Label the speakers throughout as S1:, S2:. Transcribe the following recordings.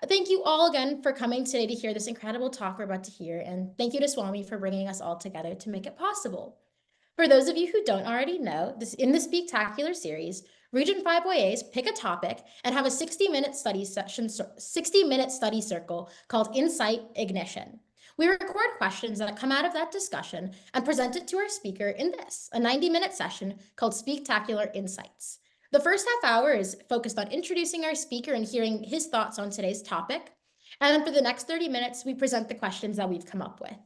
S1: Thank you all again for coming today to hear this incredible talk we're about to hear, and thank you to Swami for bringing us all together to make it possible. For those of you who don't already know, in the Speaktacular series, Region 5 OAs pick a topic and have a 60-minute study session, 60-minute study circle called InSight Ignition. We record questions that come out of that discussion and present it to our speaker in this, a 90-minute session called Speaktacular InSaights. The first half hour is focused on introducing our speaker and hearing his thoughts on today's topic. And then for the next 30 minutes, we present the questions that we've come up with,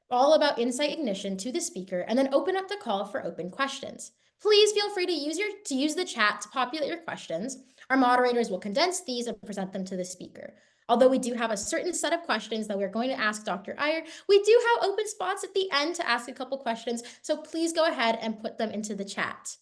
S1: all about insight ignition to the speaker, and then open up the call for open questions. Please feel free to use the chat to populate your questions. Our moderators will condense these and present them to the speaker. Although we do have a certain set of questions that we're going to ask Dr. Iyer, we do have open spots at the end to ask a couple questions, so please go ahead and put them into the chat.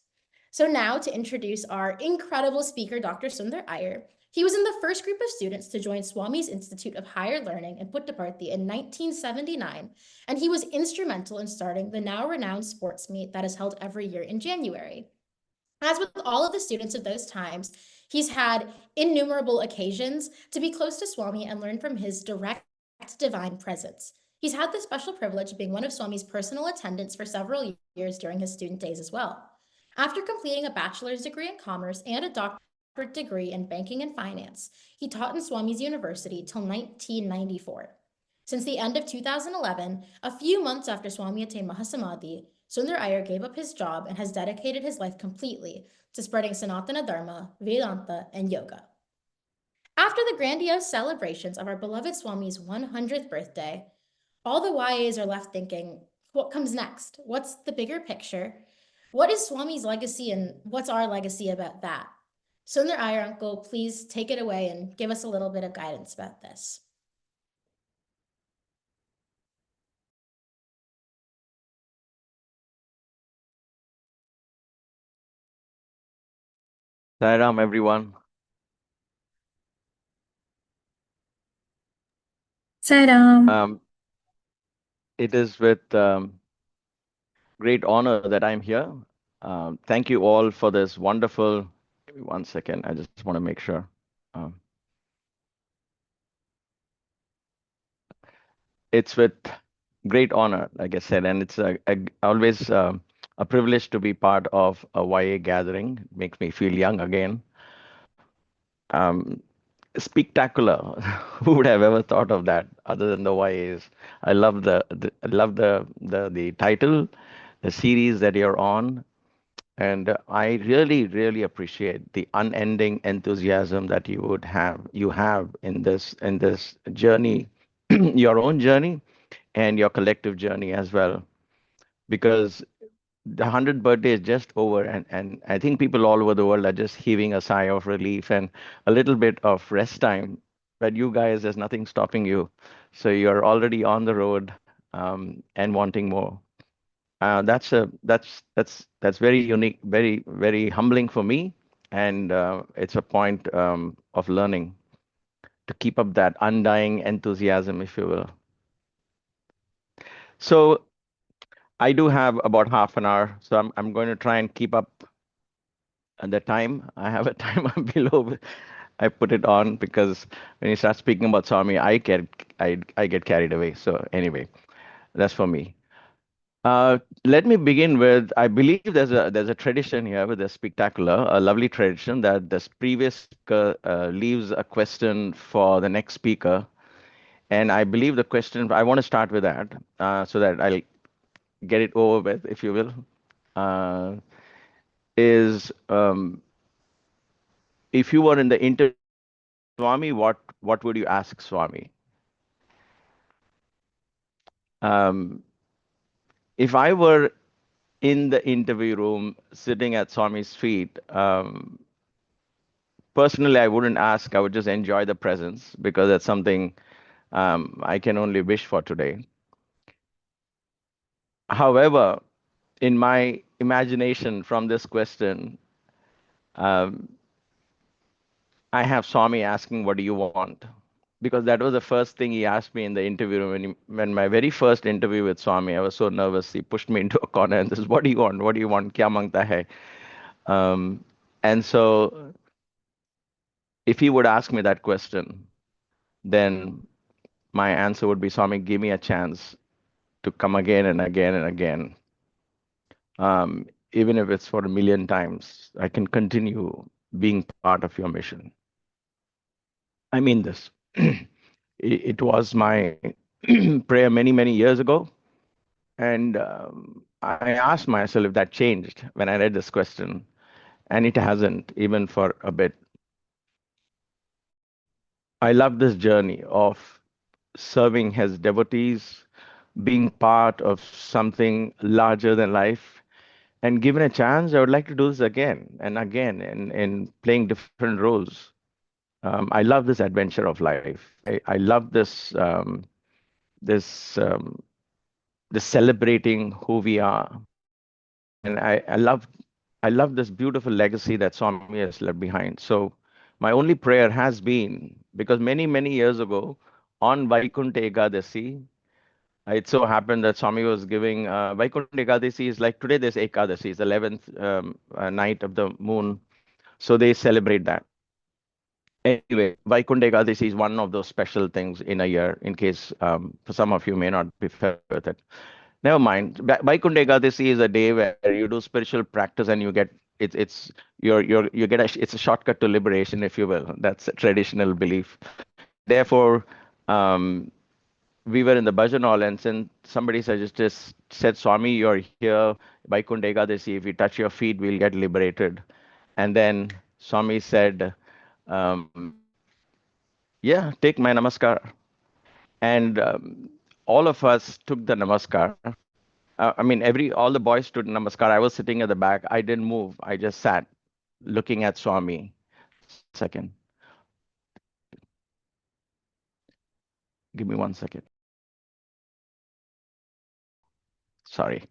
S1: So now to introduce our incredible speaker, Dr. Sunder Iyer. He was in the first group of students to join Swami's Institute of Higher Learning in Puttaparthi in 1979, and he was instrumental in starting the now renowned sports meet that is held every year in January. As with all of the students of those times, he's had innumerable occasions to be close to Swami and learn from his direct divine presence. He's had the special privilege of being one of Swami's personal attendants for several years during his student days as well. After completing a bachelor's degree in commerce and a doctorate degree in banking and finance, he taught in Swami's University till 1994. Since the end of 2011, a few months after Swami attained Mahasamadhi, Sunder Iyer gave up his job and has dedicated his life completely to spreading Sanatana Dharma, Vedanta, and yoga. After the grandiose celebrations of our beloved Swami's 100th birthday, all the YAs are left thinking, what comes next? What's the bigger picture? What is Swami's legacy and what's our legacy about that? Sunder Iyer, uncle, please take it away and give us a little bit of guidance about this.
S2: Sairam, everyone.
S3: Sairam.
S2: It is with great honor that I'm here. Thank you all for this wonderful. Give me 1 second. I just want to make sure. It's with great honor, like I said, and it's always a privilege to be part of a YA gathering. It makes me feel young again. Spectacular. Who would have ever thought of that other than the YAs? I love the title, the series that you're on, and I really appreciate the unending enthusiasm that you have in this journey, your own journey and your collective journey as well, because the 100th birthday is just over, and I think people all over the world are just heaving a sigh of relief and a little bit of rest time. But you guys, there's nothing stopping you. So you're already on the road, and wanting more. That's very unique, very humbling for me, and it's a point of learning to keep up that undying enthusiasm, if you will. So I do have about half an hour, so I'm going to try and keep up the time. I have a timer below. I put it on because when you start speaking about Swami, I get carried away. So anyway, that's for me. Let me begin with, I believe there's a tradition here with the Spectacular, a lovely tradition that the previous speaker leaves a question for the next speaker. And I believe the question, I want to start with that so that I'll get it over with, if you will, is if you were in the interview, Swami, what would you ask Swami? If I were in the interview room sitting at Swami's feet, personally, I wouldn't ask. I would just enjoy the presence because that's something I can only wish for today. However, in my imagination from this question, I have Swami asking, "What do you want?" Because that was the first thing he asked me in the interview room. When my very first interview with Swami, I was so nervous. He pushed me into a corner and says, "What do you want? What do you want? Kya mangta hai?" And so, if he would ask me that question, then my answer would be, Swami, give me a chance to come again and again and again. Even if it's for a million times, I can continue being part of your mission. I mean this. It was my prayer many, many years ago. And I asked myself if that changed when I read this question. And it hasn't, even for a bit. I love this journey of serving as devotees, being part of something larger than life. And given a chance, I would like to do this again and again and playing different roles. I love this adventure of life. I love this this celebrating who we are, and I love this beautiful legacy that Swami has left behind. So my only prayer has been, because many years ago on Vaikuntha Ekadasi, it so happened that Swami was giving Vaikuntha Ekadasi is like today. There's Ekadasi, it's 11th night of the moon, so they celebrate that. Anyway, Vaikuntha Ekadasi is one of those special things in a year, in case for some of you may not be familiar with it. Never mind. Vaikuntha Ekadasi is a day where you do spiritual practice and you get it's you get it's a shortcut to liberation, if you will. That's a traditional belief. Therefore, we were in the bhajan hall, and then somebody suggested said, Swami, you're here, Vaikuntha Ekadasi. If you touch your feet, we'll get liberated. And then Swami said, yeah, take my namaskar. And all of us took the namaskar. I mean, all the boys stood namaskar. I was sitting at the back. I didn't move. I just sat looking at Swami. Second. Give me 1 second. Sorry.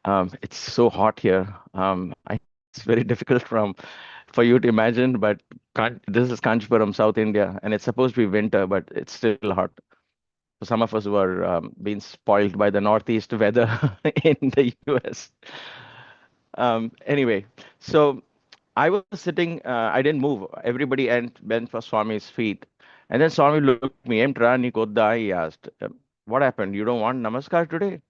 S2: It's so hot here. It's very difficult for you to imagine, but this is Kanchipuram, South India, and it's supposed to be winter, but it's still hot. For some of us who are being spoiled by the northeast weather in the US. Anyway, so I was sitting, I didn't move. Everybody bent for Swami's feet. And then Swami looked at me, Emtra Nikodda, he asked, what happened? You don't want namaskar today?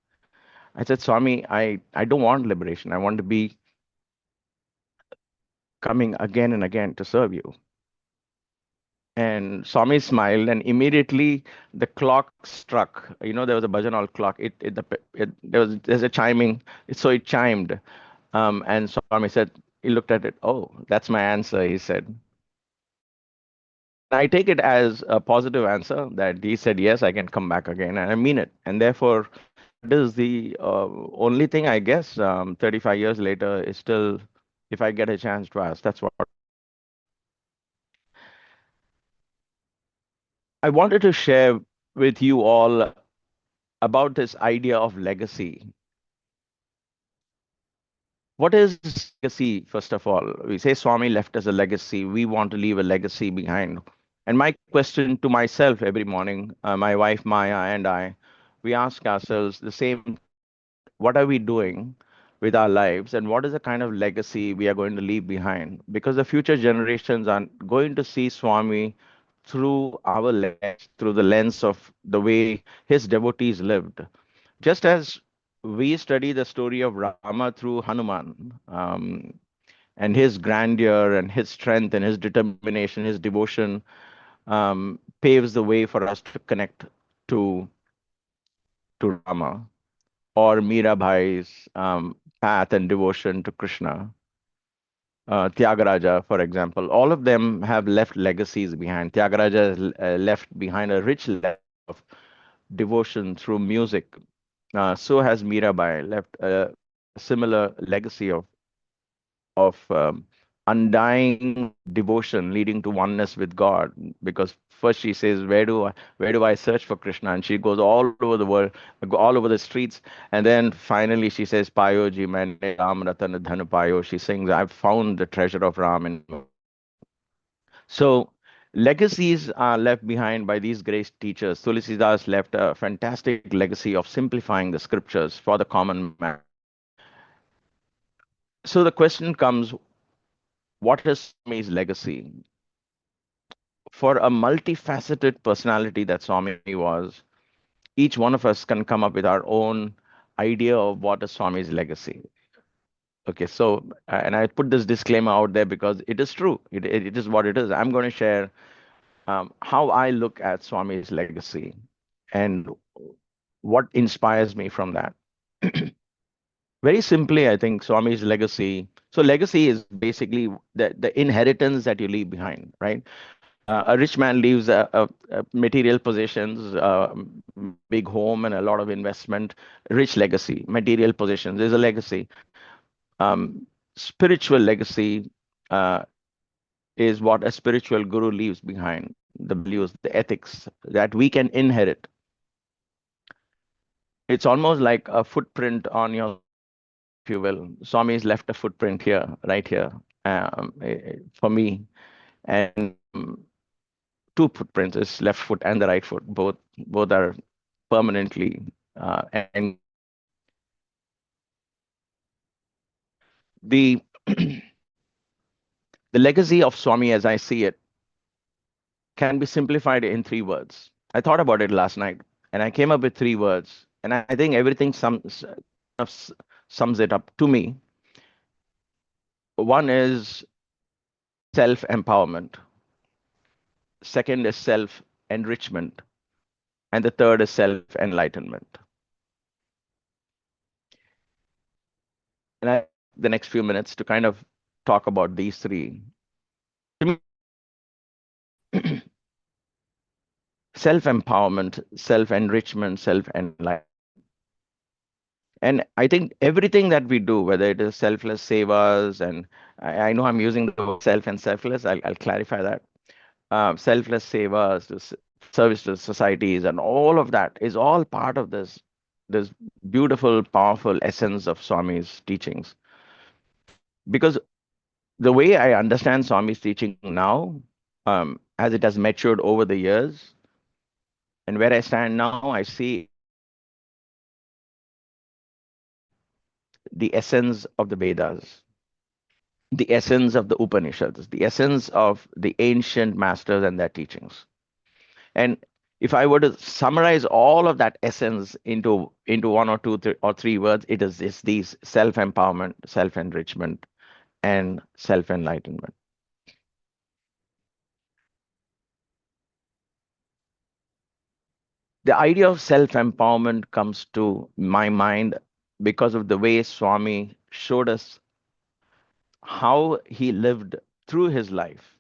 S2: I said, Swami, I don't want liberation. I want to be coming again and again to serve you. And Swami smiled, and immediately the clock struck. You know, there was a bhajan hall clock. There's a chiming, so it chimed. And Swami said, he looked at it. Oh, that's my answer, he said. I take it as a positive answer that he said, yes, I can come back again. And I mean it. And therefore, it is the only thing, I guess, 35 years later is still, if I get a chance to ask, that's what. I wanted to share with you all about this idea of legacy. What is legacy, first of all? We say Swami left us a legacy. We want to leave a legacy behind. And my question to myself every morning, my wife Maya and I, we ask ourselves the same: what are we doing with our lives, and what is the kind of legacy we are going to leave behind? Because the future generations are going to see Swami through our lens, through the lens of the way his devotees lived. Just as we study the story of Rama through Hanuman, and his grandeur and his strength and his determination, his devotion, paves the way for us to connect to Rama, or Mirabai's path and devotion to Krishna. Tyagaraja, for example, all of them have left legacies behind. Tyagaraja has left behind a rich legacy of devotion through music. So has Mirabai left a similar legacy of undying devotion leading to oneness with God. Because first she says, where do I search for Krishna? And she goes all over the world, all over the streets. And then finally she says, Payo ji maine Ram Ratan Dhan payo. She sings, I've found the treasure of Ram. So legacies are left behind by these great teachers. Tulsidas left a fantastic legacy of simplifying the scriptures for the common man. So the question comes, what is Swami's legacy? for a multifaceted personality that Swami was, each one of us can come up with our own idea of what is Swami's legacy. Okay, so, and I put this disclaimer out there because it is true. It is what it is. I'm going to share how I look at Swami's legacy and what inspires me from that. Very simply, I think Swami's legacy. So, legacy is basically the inheritance that you leave behind, right? A rich man leaves a material possessions, big home, and a lot of investment. Rich legacy, material possessions is a legacy. Spiritual legacy is what a spiritual guru leaves behind, the values, the ethics that we can inherit. It's almost like a footprint on your, if you will. Swami's left a footprint here, right here, for me. And two footprints, his left foot and the right foot. Both are permanently and the the legacy of Swami, as I see it, can be simplified in 3 words. I thought about it last night, and I came up with 3 words, and I think everything sums it up to me. One is self-empowerment. Second is self-enrichment, and the third is self-enlightenment. And I the next few minutes to kind of talk about these three. Self-empowerment, self-enrichment, self-enlightenment. And I think everything that we do, whether it is selfless sevas, and I know I'm using the word self and selfless, I'll clarify that. Selfless sevas, service to societies, and all of that is all part of this beautiful, powerful essence of Swami's teachings. Because the way I understand Swami's teaching now, as it has matured over the years, and where I stand now, I see the essence of the Vedas, the essence of the Upanishads, the essence of the ancient masters and their teachings. And if I were to summarize all of that essence into one or two or three words, it is these self-empowerment, self-enrichment, and self-enlightenment. The idea of self-empowerment comes to my mind because of the way Swami showed us how he lived through his life.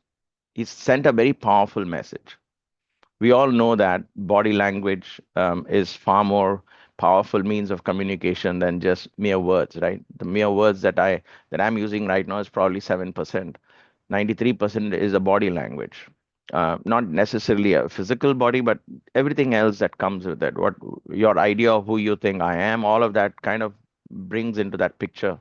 S2: He sent a very powerful message. We all know that body language is far more powerful means of communication than just mere words, right? The mere words that I'm using right now is probably 7%. 93% is a body language. Not necessarily a physical body, but everything else that comes with it. What your idea of who you think I am, all of that kind of brings into that picture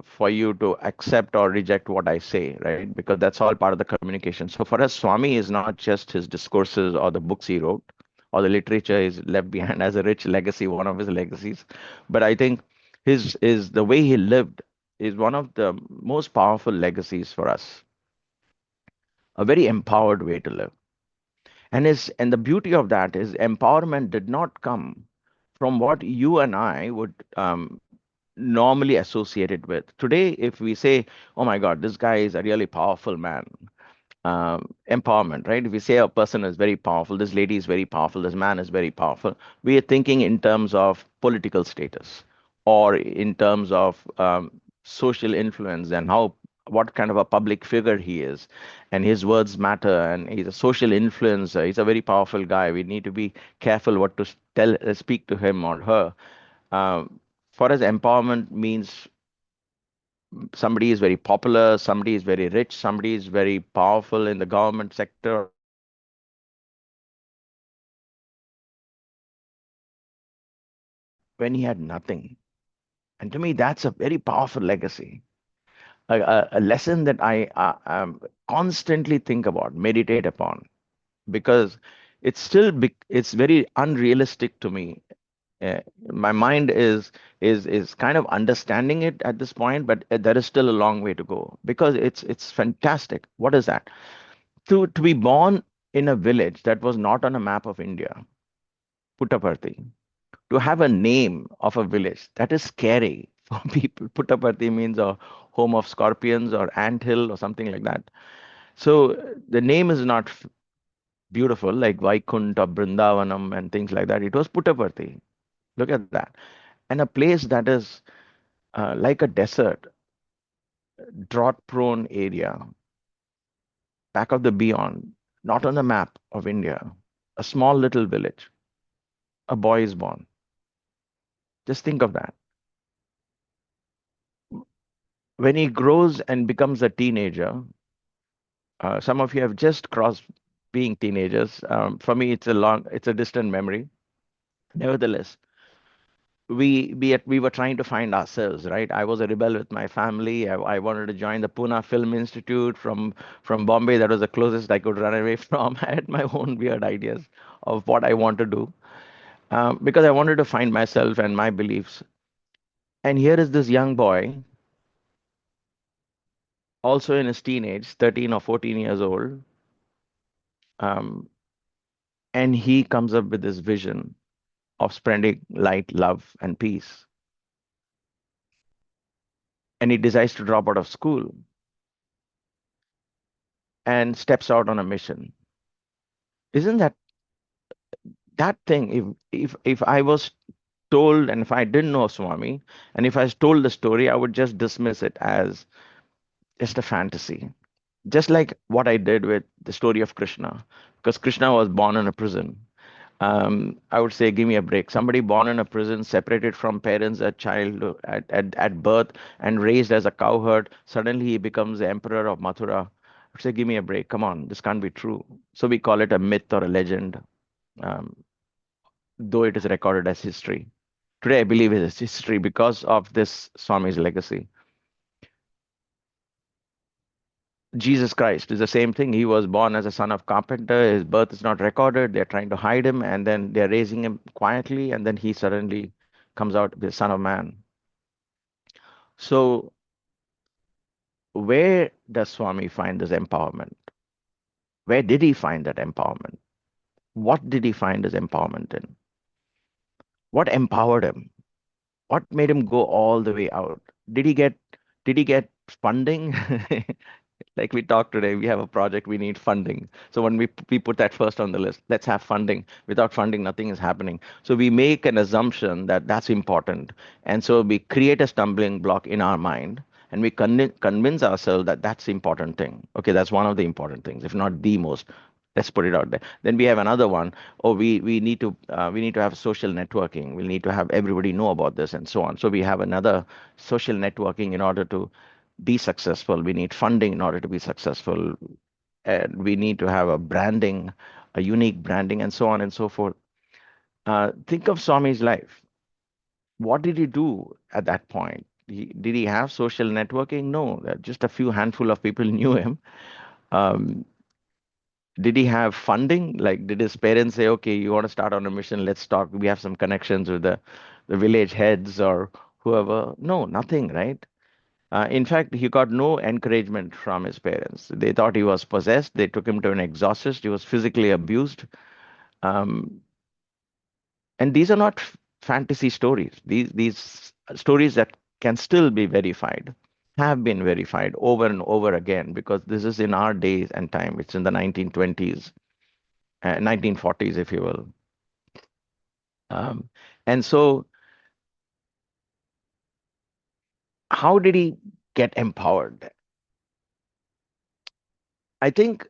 S2: for you to accept or reject what I say, right? Because that's all part of the communication. So for us, Swami is not just his discourses or the books he wrote or the literature is left behind as a rich legacy, one of his legacies. But I think his is the way he lived is one of the most powerful legacies for us. A very empowered way to live. And the beauty of that is empowerment did not come from what you and I would normally associated with. Today, if we say, oh my God, this guy is a really powerful man, empowerment, right? If we say a person is very powerful, this lady is very powerful, this man is very powerful, we are thinking in terms of political status or in terms of social influence and what kind of a public figure he is, and his words matter, and he's a social influencer. He's a very powerful guy. We need to be careful what to speak to him or her. For us, empowerment means somebody is very popular, somebody is very rich, somebody is very powerful in the government sector. When he had nothing. And to me, that's a very powerful legacy. A lesson that I constantly think about, meditate upon, because it's very unrealistic to me. My mind is kind of understanding it at this point, but there is still a long way to go because it's fantastic. What is that? To be born in a village that was not on a map of India, Puttaparthi. To have a name of a village, that is scary for people. Puttaparthi means a home of scorpions or ant hill or something like that. So the name is not beautiful like Vaikunth or Brindavanam and things like that. It was Puttaparthi. Look at that. And a place that is like a desert, drought prone area, back of the beyond, not on the map of India, a small little village. A boy is born. Just think of that. When he grows and becomes a teenager, some of you have just crossed being teenagers. For me, it's a distant memory. Nevertheless, we were trying to find ourselves, right? I was a rebel with my family. I wanted to join the Pune Film Institute from Bombay. That was the closest I could run away from. I had my own weird ideas of what I want to do because I wanted to find myself and my beliefs. And here is this young boy, also in his teenage, 13 or 14 years old, um, and he comes up with this vision of spreading light, love, and peace. And he decides to drop out of school and steps out on a mission. Isn't that thing? If I was told and if I didn't know Swami, and if I was told the story, I would just dismiss it as just a fantasy. Just like what I did with the story of Krishna, because Krishna was born in a prison. I would say, give me a break. Somebody born in a prison, separated from parents at at birth, and raised as a cowherd, suddenly he becomes the emperor of Mathura. I would say, give me a break. Come on, this can't be true. So we call it a myth or a legend, um, though it is recorded as history. Today, I believe it is history because of this Swami's legacy. Jesus Christ is the same thing. He was born as a son of carpenter. His birth is not recorded. They're trying to hide him, and then they're raising him quietly, and then he suddenly comes out the Son of Man. So, where does Swami find this empowerment? Where did he find that empowerment? What did he find his empowerment in? What empowered him? What made him go all the way out? Did he get did he get funding? Like we talked today, we have a project, we need funding. So when we put that first on the list, let's have funding. Without funding, nothing is happening. So we make an assumption that that's important. And so we create a stumbling block in our mind and we convince ourselves that that's the important thing. Okay, that's one of the important things, if not the most. Let's put it out there. Then we have another one. Oh, we need to have social networking. We need to have everybody know about this and so on. So we have another social networking in order to be successful. We need funding in order to be successful. And we need to have a branding, a unique branding, and so on and so forth. Think of Swami's life. What did he do at that point? Did he have social networking? No, just a few handful of people knew him. Um, did he have funding? Like, did his parents say, okay, you want to start on a mission? Let's talk. We have some connections with the village heads or whoever. No, nothing, right? In fact, he got no encouragement from his parents. They thought he was possessed. They took him to an exorcist. He was physically abused. Um, and these are not fantasy stories. These stories that can still be verified, have been verified over and over again, because this is in our days and time. It's in the 1920s, 1940s, if you will. Um, and so, how did he get empowered? I think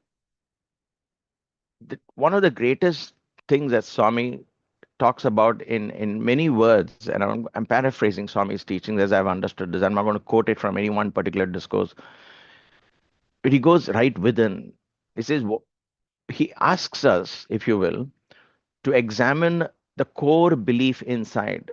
S2: that one of the greatest things that Swami talks about in many words, and I'm paraphrasing Swami's teachings as I've understood this. I'm not going to quote it from any one particular discourse, but he goes right within. He says, he asks us, if you will, to examine the core belief inside.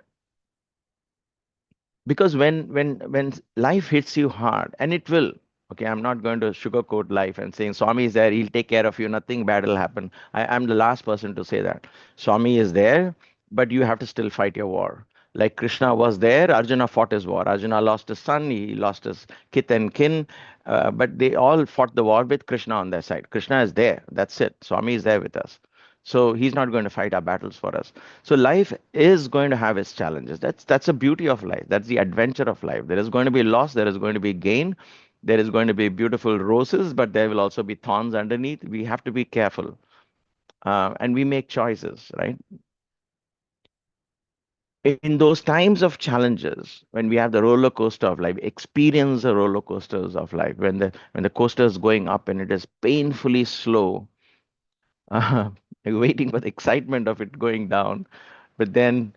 S2: Because when life hits you hard, and it will, okay, I'm not going to sugarcoat life and saying Swami is there, he'll take care of you, nothing bad will happen. I'm the last person to say that. Swami is there, but you have to still fight your war. Like Krishna was there, Arjuna fought his war. Arjuna lost his son, he lost his kith and kin, but they all fought the war with Krishna on their side. Krishna is there. That's it. Swami is there with us. So he's not going to fight our battles for us. So life is going to have its challenges. That's the beauty of life. That's the adventure of life. There is going to be loss. There is going to be gain. There is going to be beautiful roses, but there will also be thorns underneath. We have to be careful, and we make choices, right? In those times of challenges, when we have the roller coaster of life, experience the roller coasters of life, when the coaster is going up and it is painfully slow, uh, waiting for the excitement of it going down, but then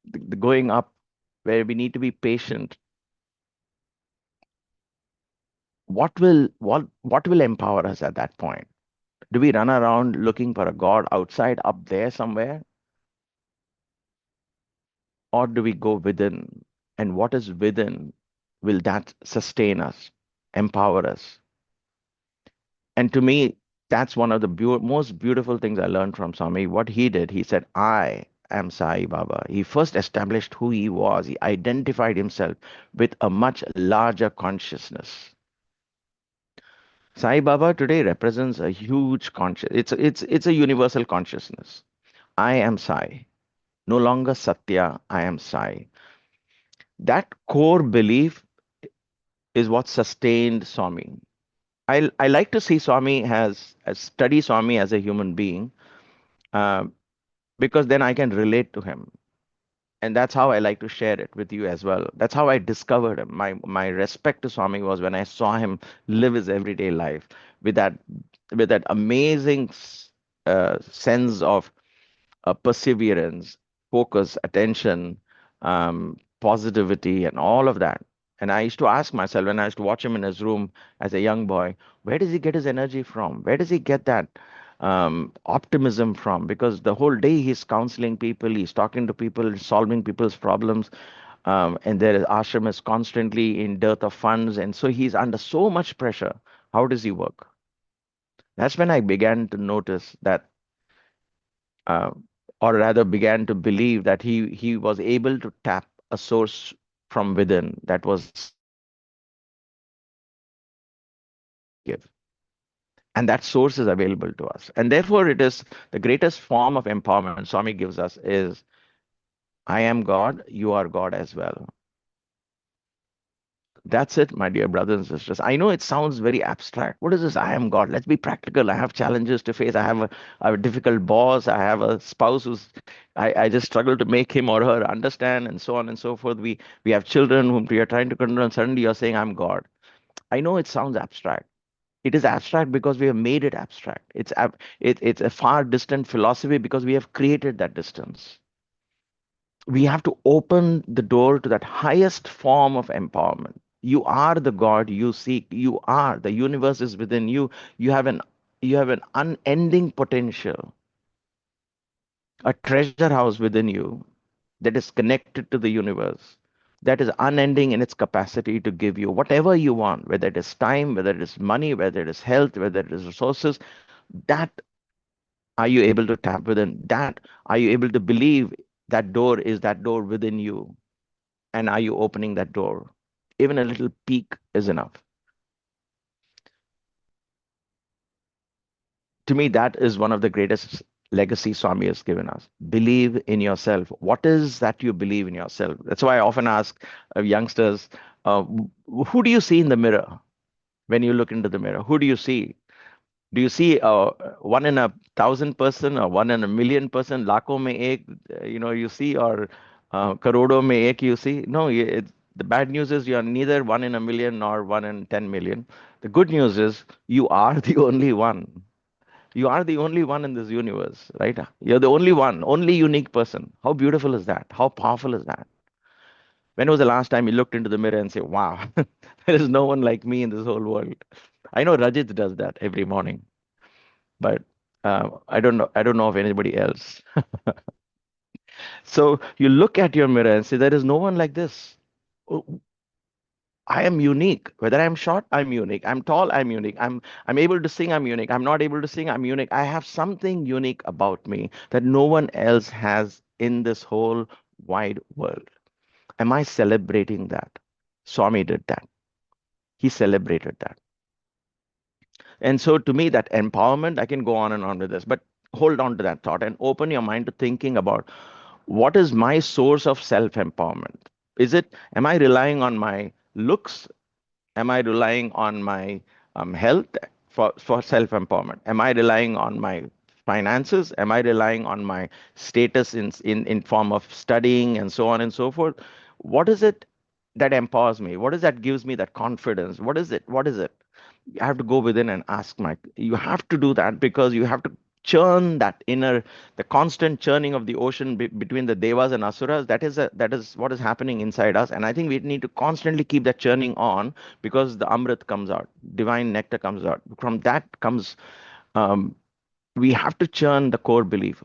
S2: the going up, where we need to be patient. What will empower us at that point? Do we run around looking for a God outside, up there somewhere, or do we go within? And what is within? Will that sustain us, empower us? And to me, that's one of the most beautiful things I learned from Swami. What he did, he said, I am Sai Baba. He first established who he was. He identified himself with a much larger consciousness. Sai Baba today represents a huge conscious. It's a universal consciousness. I am Sai. No longer Satya, I am Sai. That core belief is what sustained Swami. I like to see Swami as study Swami as a human being, uh, because then I can relate to him. And that's how I like to share it with you as well. That's how I discovered him. My respect to Swami was when I saw him live his everyday life with that amazing sense of perseverance, focus, attention, positivity, and all of that. And I used to ask myself when I used to watch him in his room as a young boy, where does he get his energy from? Where does he get that optimism from? Because the whole day he's counseling people, he's talking to people, solving people's problems. And their ashram is constantly in dearth of funds. And so he's under so much pressure. How does he work? That's when I began to notice that, uh, or rather began to believe that he was able to tap a source from within that was give, and that source is available to us, and therefore it is the greatest form of empowerment Swami gives us is, I am God, you are God as well. That's it, my dear brothers and sisters. I know it sounds very abstract. What is this? I am God. Let's be practical. I have challenges to face. I have a difficult boss. I have a spouse I just struggle to make him or her understand, and so on and so forth. We have children whom we are trying to control, and suddenly you're saying, I'm God. I know it sounds abstract. It is abstract because we have made it abstract. It's a far distant philosophy because we have created that distance. We have to open the door to that highest form of empowerment. You are the God you seek. You are. The universe is within you. You have an unending potential, a treasure house within you that is connected to the universe, that is unending in its capacity to give you whatever you want, whether it is time, whether it is money, whether it is health, whether it is resources. That are you able to tap within? That are you able to believe that door is that door within you? And are you opening that door? Even a little peek is enough. To me, that is one of the greatest legacy Swami has given us. Believe in yourself. What is that you believe in yourself? That's why I often ask youngsters, who do you see in the mirror when you look into the mirror? Who do you see? Do you see one in 1,000 person or one in 1,000,000 person? Lakhon mein ek, you see, or crore mein ek you see? No, the bad news is you are neither one in 1,000,000 nor one in 10 million. The good news is you are the only one. You are the only one in this universe, right? You're the only one, only unique person. How beautiful is that? How powerful is that? When was the last time you looked into the mirror and say, wow, there is no one like me in this whole world? I know Rajit does that every morning, but I don't know. I don't know of anybody else. So you look at your mirror and say, there is no one like this. Oh, I am unique. Whether I'm short, I'm unique. I'm tall, I'm unique. I'm able to sing, I'm unique. I'm not able to sing, I'm unique. I have something unique about me that no one else has in this whole wide world. Am I celebrating that? Swami did that. He celebrated that. And so to me, that empowerment, I can go on and on with this, but hold on to that thought and open your mind to thinking about what is my source of self-empowerment? Am I relying on my looks? Am I relying on my health for self-empowerment? Am I relying on my finances? Am I relying on my status in form of studying and so on and so forth? What is it that empowers me? What is that gives me that confidence? What is it? What is it? You have to go within and ask, Mike. You have to do that because you have to churn that inner, the constant churning of the ocean between the devas and asuras. That is what is happening inside us, and I think we need to constantly keep that churning on because the amrit comes out, divine nectar comes out. From that comes, um, we have to churn the core belief.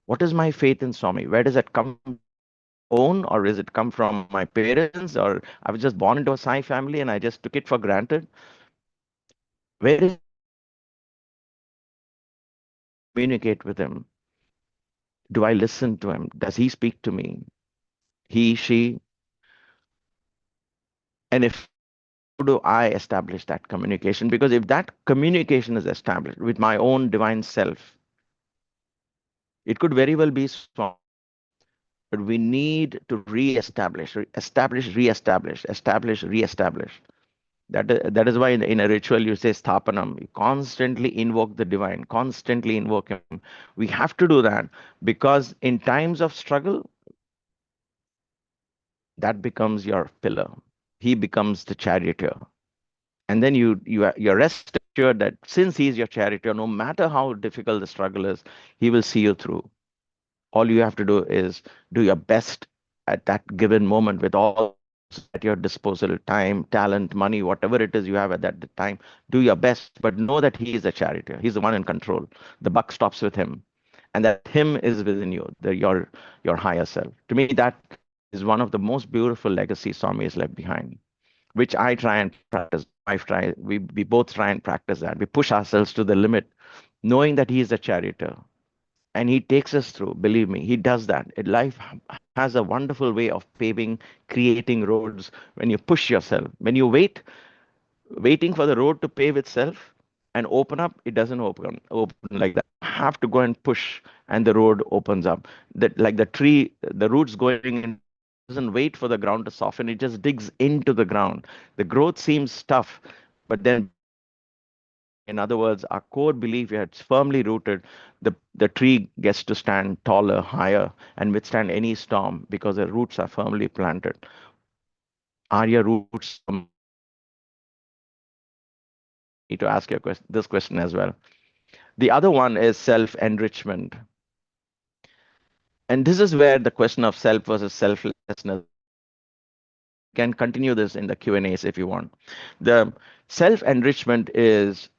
S2: What is my faith in Swami? Where does it come own, or does it come from my parents, or I was just born into a Sai family and I just took it for granted? Where is communicate with him? Do I listen to him? Does he speak to me? He, she? And if how do I establish that communication? Because if that communication is established with my own divine self, it could very well be strong. But we need to establish, reestablish. That is why in a ritual you say sthapanam. You constantly invoke the divine, constantly invoke him. We have to do that because in times of struggle, that becomes your pillar. He becomes the charioteer. And then you're rest assured that since he's your charioteer, no matter how difficult the struggle is, he will see you through. All you have to do is do your best at that given moment with all at your disposal, time, talent, money, whatever it is you have at that time. Do your best, but know that he is a charioteer. He's the one in control. The buck stops with him, and that him is within you, your higher self. To me, that is one of the most beautiful legacies Swami has left behind, which I try and practice. We both try and practice that. We push ourselves to the limit, knowing that he is a charioteer and he takes us through. Believe me, he does that. Life has a wonderful way of paving, creating roads when you push yourself. When you waiting for the road to pave itself and open up, it doesn't open like that. You have to go and push, and the road opens up. That like the tree, the roots going in doesn't wait for the ground to soften. It just digs into the ground. The growth seems tough, but then in other words, our core belief it's firmly rooted. The tree gets to stand taller, higher, and withstand any storm because the roots are firmly planted. Are your roots? Need to ask this question as well. The other one is self-enrichment, and this is where the question of self versus selflessness can continue this in the Q&As if you want. The self-enrichment is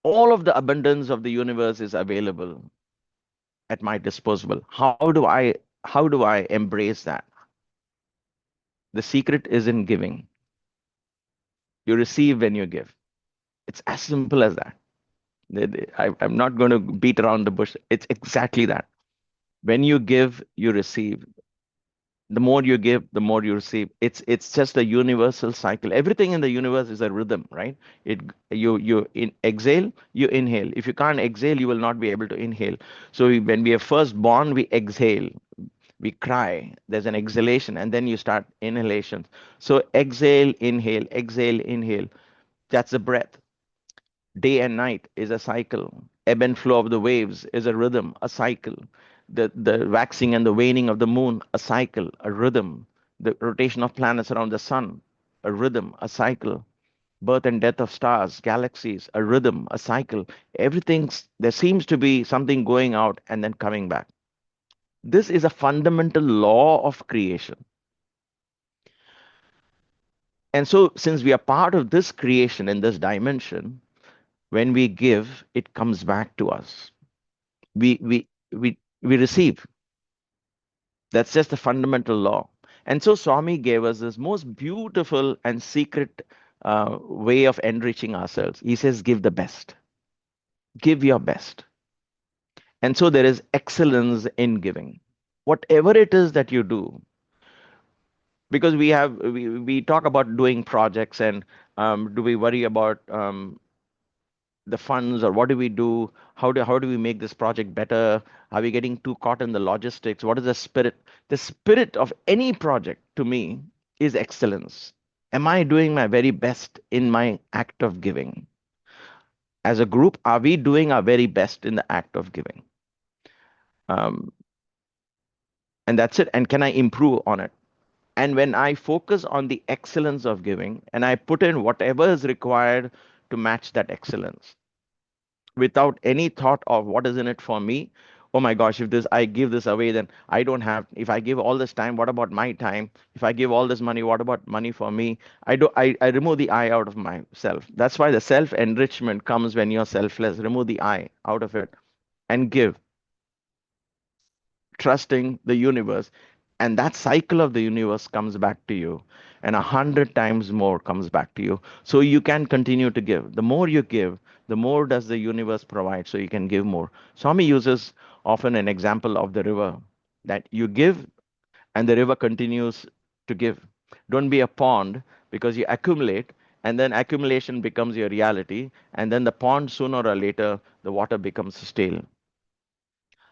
S2: all of the abundance of the universe is available at my disposal. How do I embrace that? The secret is in giving. You receive when you give. It's as simple as that. I'm not going to beat around the bush. It's exactly that. When you give, you receive. The more you give, the more you receive. It's just a universal cycle. Everything in the universe is a rhythm, right? Exhale, you inhale. If you can't exhale, you will not be able to inhale. So when we are first born, we exhale. We cry, there's an exhalation, and then you start inhalation. So exhale, inhale. That's the breath. Day and night is a cycle. Ebb and flow of the waves is a rhythm, a cycle. The waxing and the waning of the moon, a cycle, a rhythm. The rotation of planets around the sun, a rhythm, a cycle. Birth and death of stars, galaxies, a rhythm, a cycle. There seems to be something going out and then coming back. This is a fundamental law of creation. And so, since we are part of this creation in this dimension, when we give, it comes back to us. We receive. That's just a fundamental law. And so, Swami gave us this most beautiful and secret way of enriching ourselves. He says, give the best, give your best. And so there is excellence in giving. Whatever it is that you do, because we talk about doing projects and do we worry about the funds or what do we do? How do we make this project better? Are we getting too caught in the logistics? What is the spirit? The spirit of any project to me is excellence. Am I doing my very best in my act of giving? As a group, are we doing our very best in the act of giving? Um, and that's it. And can I improve on it? And when I focus on the excellence of giving and I put in whatever is required to match that excellence without any thought of what is in it for me. Oh my gosh, if this I give this away, then I don't have. If I give all this time, what about my time? If I give all this money, what about money for me? I remove the I out of myself. That's why the self-enrichment comes when you're selfless. Remove the I out of it and give, trusting the universe. And that cycle of the universe comes back to you, and 100 times more comes back to you. So you can continue to give. The more you give, the more does the universe provide, so you can give more. Swami uses often an example of the river that you give, and the river continues to give. Don't be a pond because you accumulate, and then accumulation becomes your reality, and then the pond sooner or later, the water becomes stale.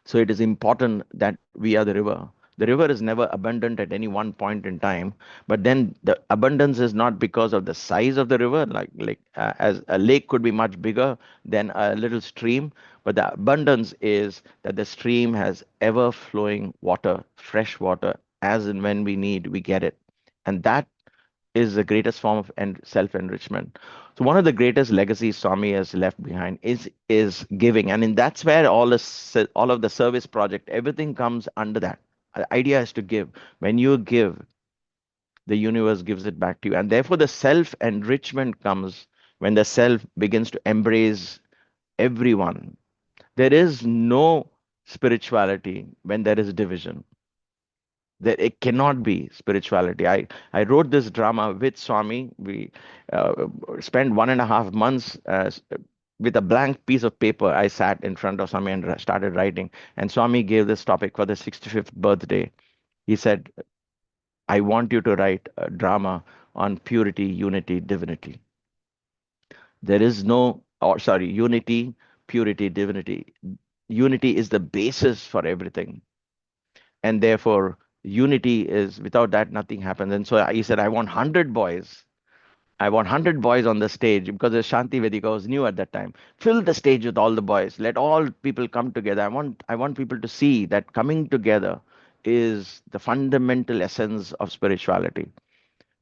S2: So it is important that we are the river. The river is never abundant at any one point in time, but then the abundance is not because of the size of the river, as a lake could be much bigger than a little stream, but the abundance is that the stream has ever flowing water, fresh water, as and when we need, we get it. And that is the greatest form of self-enrichment. So one of the greatest legacies Swami has left behind is giving, and in that's where all of the service project, everything comes under that. The idea is to give. When you give, the universe gives it back to you, and therefore the self-enrichment comes when the self begins to embrace everyone. There is no spirituality when there is division. That it cannot be spirituality. I wrote this drama with Swami. We spent 1.5 months with a blank piece of paper. I sat in front of Swami and started writing. And Swami gave this topic for the 65th birthday. He said, I want you to write a drama on purity, unity, divinity. There is no, or sorry, unity, purity, divinity. Unity is the basis for everything, and therefore unity is, without that nothing happens. And so he said, I want 100 boys. I want 100 boys on the stage, because the Shanti Vedika was new at that time. Fill the stage with all the boys. Let all people come together. I want people to see that coming together is the fundamental essence of spirituality.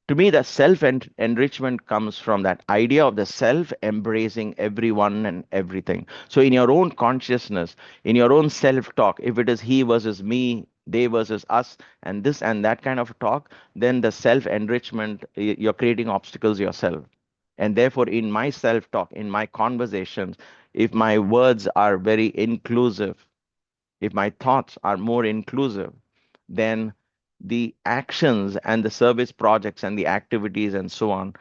S2: To me, the self enrichment comes from that idea of the self embracing everyone and everything. So, in your own consciousness, in your own self talk, if it is he versus me, they versus us, and this and that kind of talk, then the self enrichment, you're creating obstacles yourself. And therefore, in my self talk, in my conversations, if my words are very inclusive, if my thoughts are more inclusive, then the actions and the service projects and the activities and so on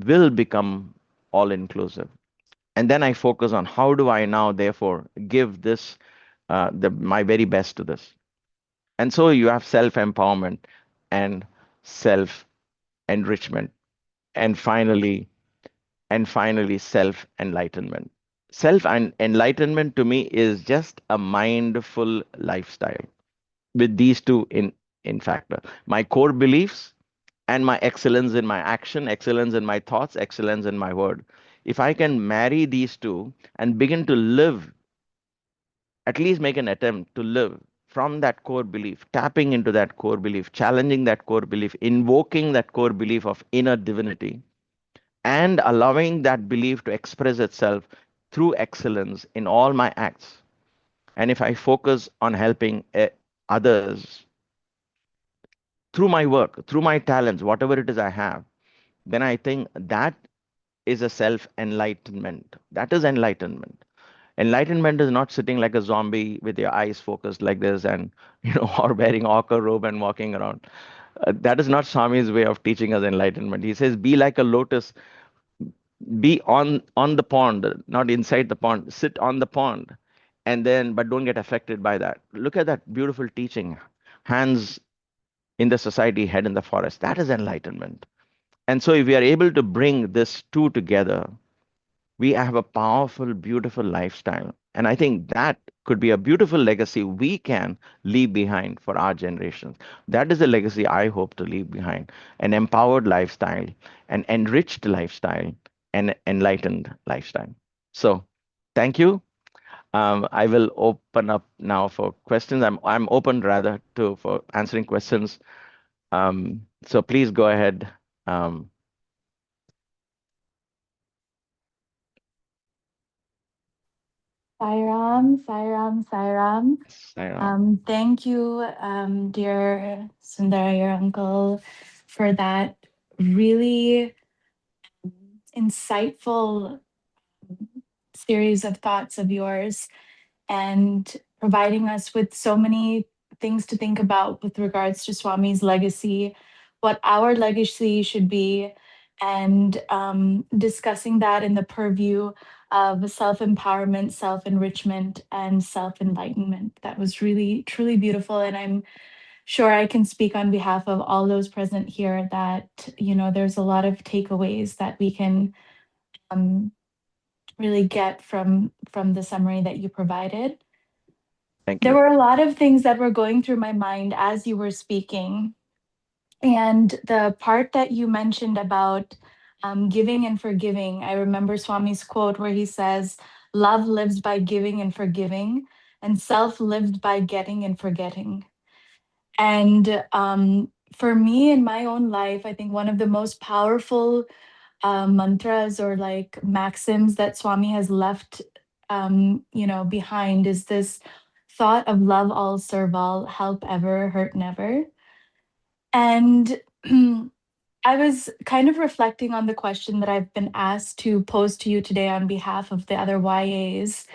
S2: will become all inclusive. And then I focus on how do I now, therefore, give this, my very best to this. And so you have self empowerment and self enrichment, and finally, self enlightenment. Self enlightenment to me is just a mindful lifestyle with these two in factor: my core beliefs and my excellence in my action, excellence in my thoughts, excellence in my word. If I can marry these two and begin to live, at least make an attempt to live from that core belief, tapping into that core belief, challenging that core belief, invoking that core belief of inner divinity, and allowing that belief to express itself through excellence in all my acts. And if I focus on helping others through my work, through my talents, whatever it is I have, then I think that is a self enlightenment. That is enlightenment. Enlightenment is not sitting like a zombie with your eyes focused like this, and or wearing ochre robe and walking around. That is not Swami's way of teaching us enlightenment. He says, be like a lotus, be on the pond, not inside the pond. Sit on the pond but don't get affected by that. Look at that beautiful teaching. Hands in the society, head in the forest. That is enlightenment. And so if we are able to bring this two together, we have a powerful, beautiful lifestyle. And I think that could be a beautiful legacy we can leave behind for our generations. That is the legacy I hope to leave behind: an empowered lifestyle, an enriched lifestyle, an enlightened lifestyle. So thank you. I will open up now for questions. I'm open rather to for answering questions. So please go ahead. Um,
S3: Sairam, Sairam, Sairam.
S2: Sayonara.
S3: Thank you, dear Sunder, your uncle, for that really insightful series of thoughts of yours and providing us with so many things to think about with regards to Swami's legacy, what our legacy should be, and discussing that in the purview of self empowerment, self enrichment, and self enlightenment. That was really, truly beautiful. And I'm sure I can speak on behalf of all those present here that, there's a lot of takeaways that we can um, really get from the summary that you provided.
S2: Thank
S3: There
S2: you.
S3: were a lot of things that were going through my mind as you were speaking. And the part that you mentioned about giving and forgiving, I remember Swami's quote where he says, "Love lives by giving and forgiving, and self lived by getting and forgetting." And for me in my own life, I think one of the most powerful mantras or like maxims that Swami has left, behind is this thought of love all, serve all, help ever, hurt never. And I was kind of reflecting on the question that I've been asked to pose to you today on behalf of the other YAs.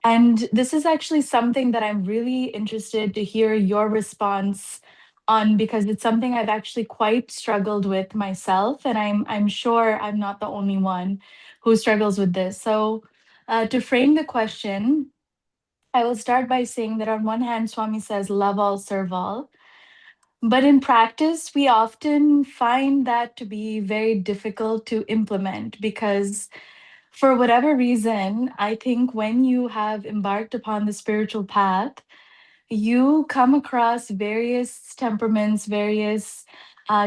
S3: And this is actually something that I'm really interested to hear your response on because it's something I've actually quite struggled with myself, and I'm sure I'm not the only one who struggles with this. So, to frame the question, I will start by saying that on one hand, Swami says, "Love all, serve all." But in practice, we often find that to be very difficult to implement because for whatever reason, I think when you have embarked upon the spiritual path, you come across various temperaments, various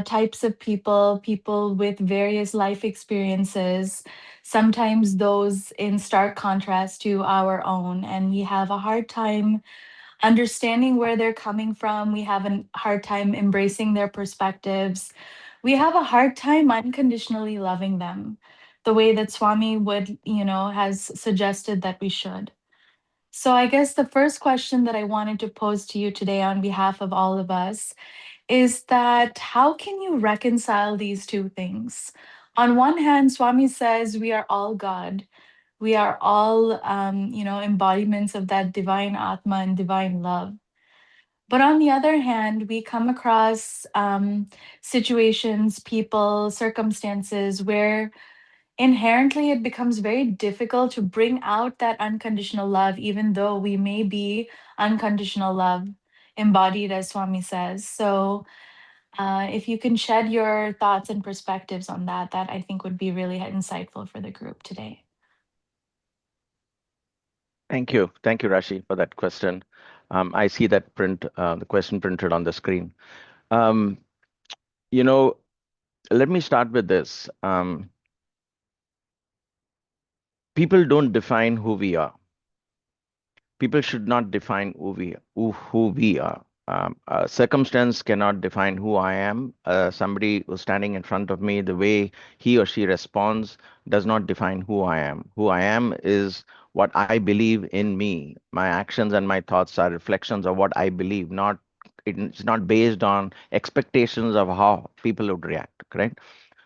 S3: types of people, people with various life experiences, sometimes those in stark contrast to our own. And we have a hard time understanding where they're coming from. We have a hard time embracing their perspectives. We have a hard time unconditionally loving them the way that Swami would, has suggested that we should. So I guess the first question that I wanted to pose to you today on behalf of all of us is that how can you reconcile these two things? On one hand, Swami says we are all God. We are all, embodiments of that divine Atma and divine love. But on the other hand, we come across situations, people, circumstances where inherently it becomes very difficult to bring out that unconditional love, even though we may be unconditional love embodied, as Swami says. So, if you can shed your thoughts and perspectives on that, that I think would be really insightful for the group today.
S2: Thank you. Thank you, Rashi, for that question. I see that the question printed on the screen. Um, you know, let me start with this. People don't define who we are. People should not define who we are. Circumstance cannot define who I am. Somebody who's standing in front of me, the way he or she responds does not define who I am. Who I am is what I believe in me. My actions and my thoughts are reflections of what I believe, it's not based on expectations of how people would react, correct?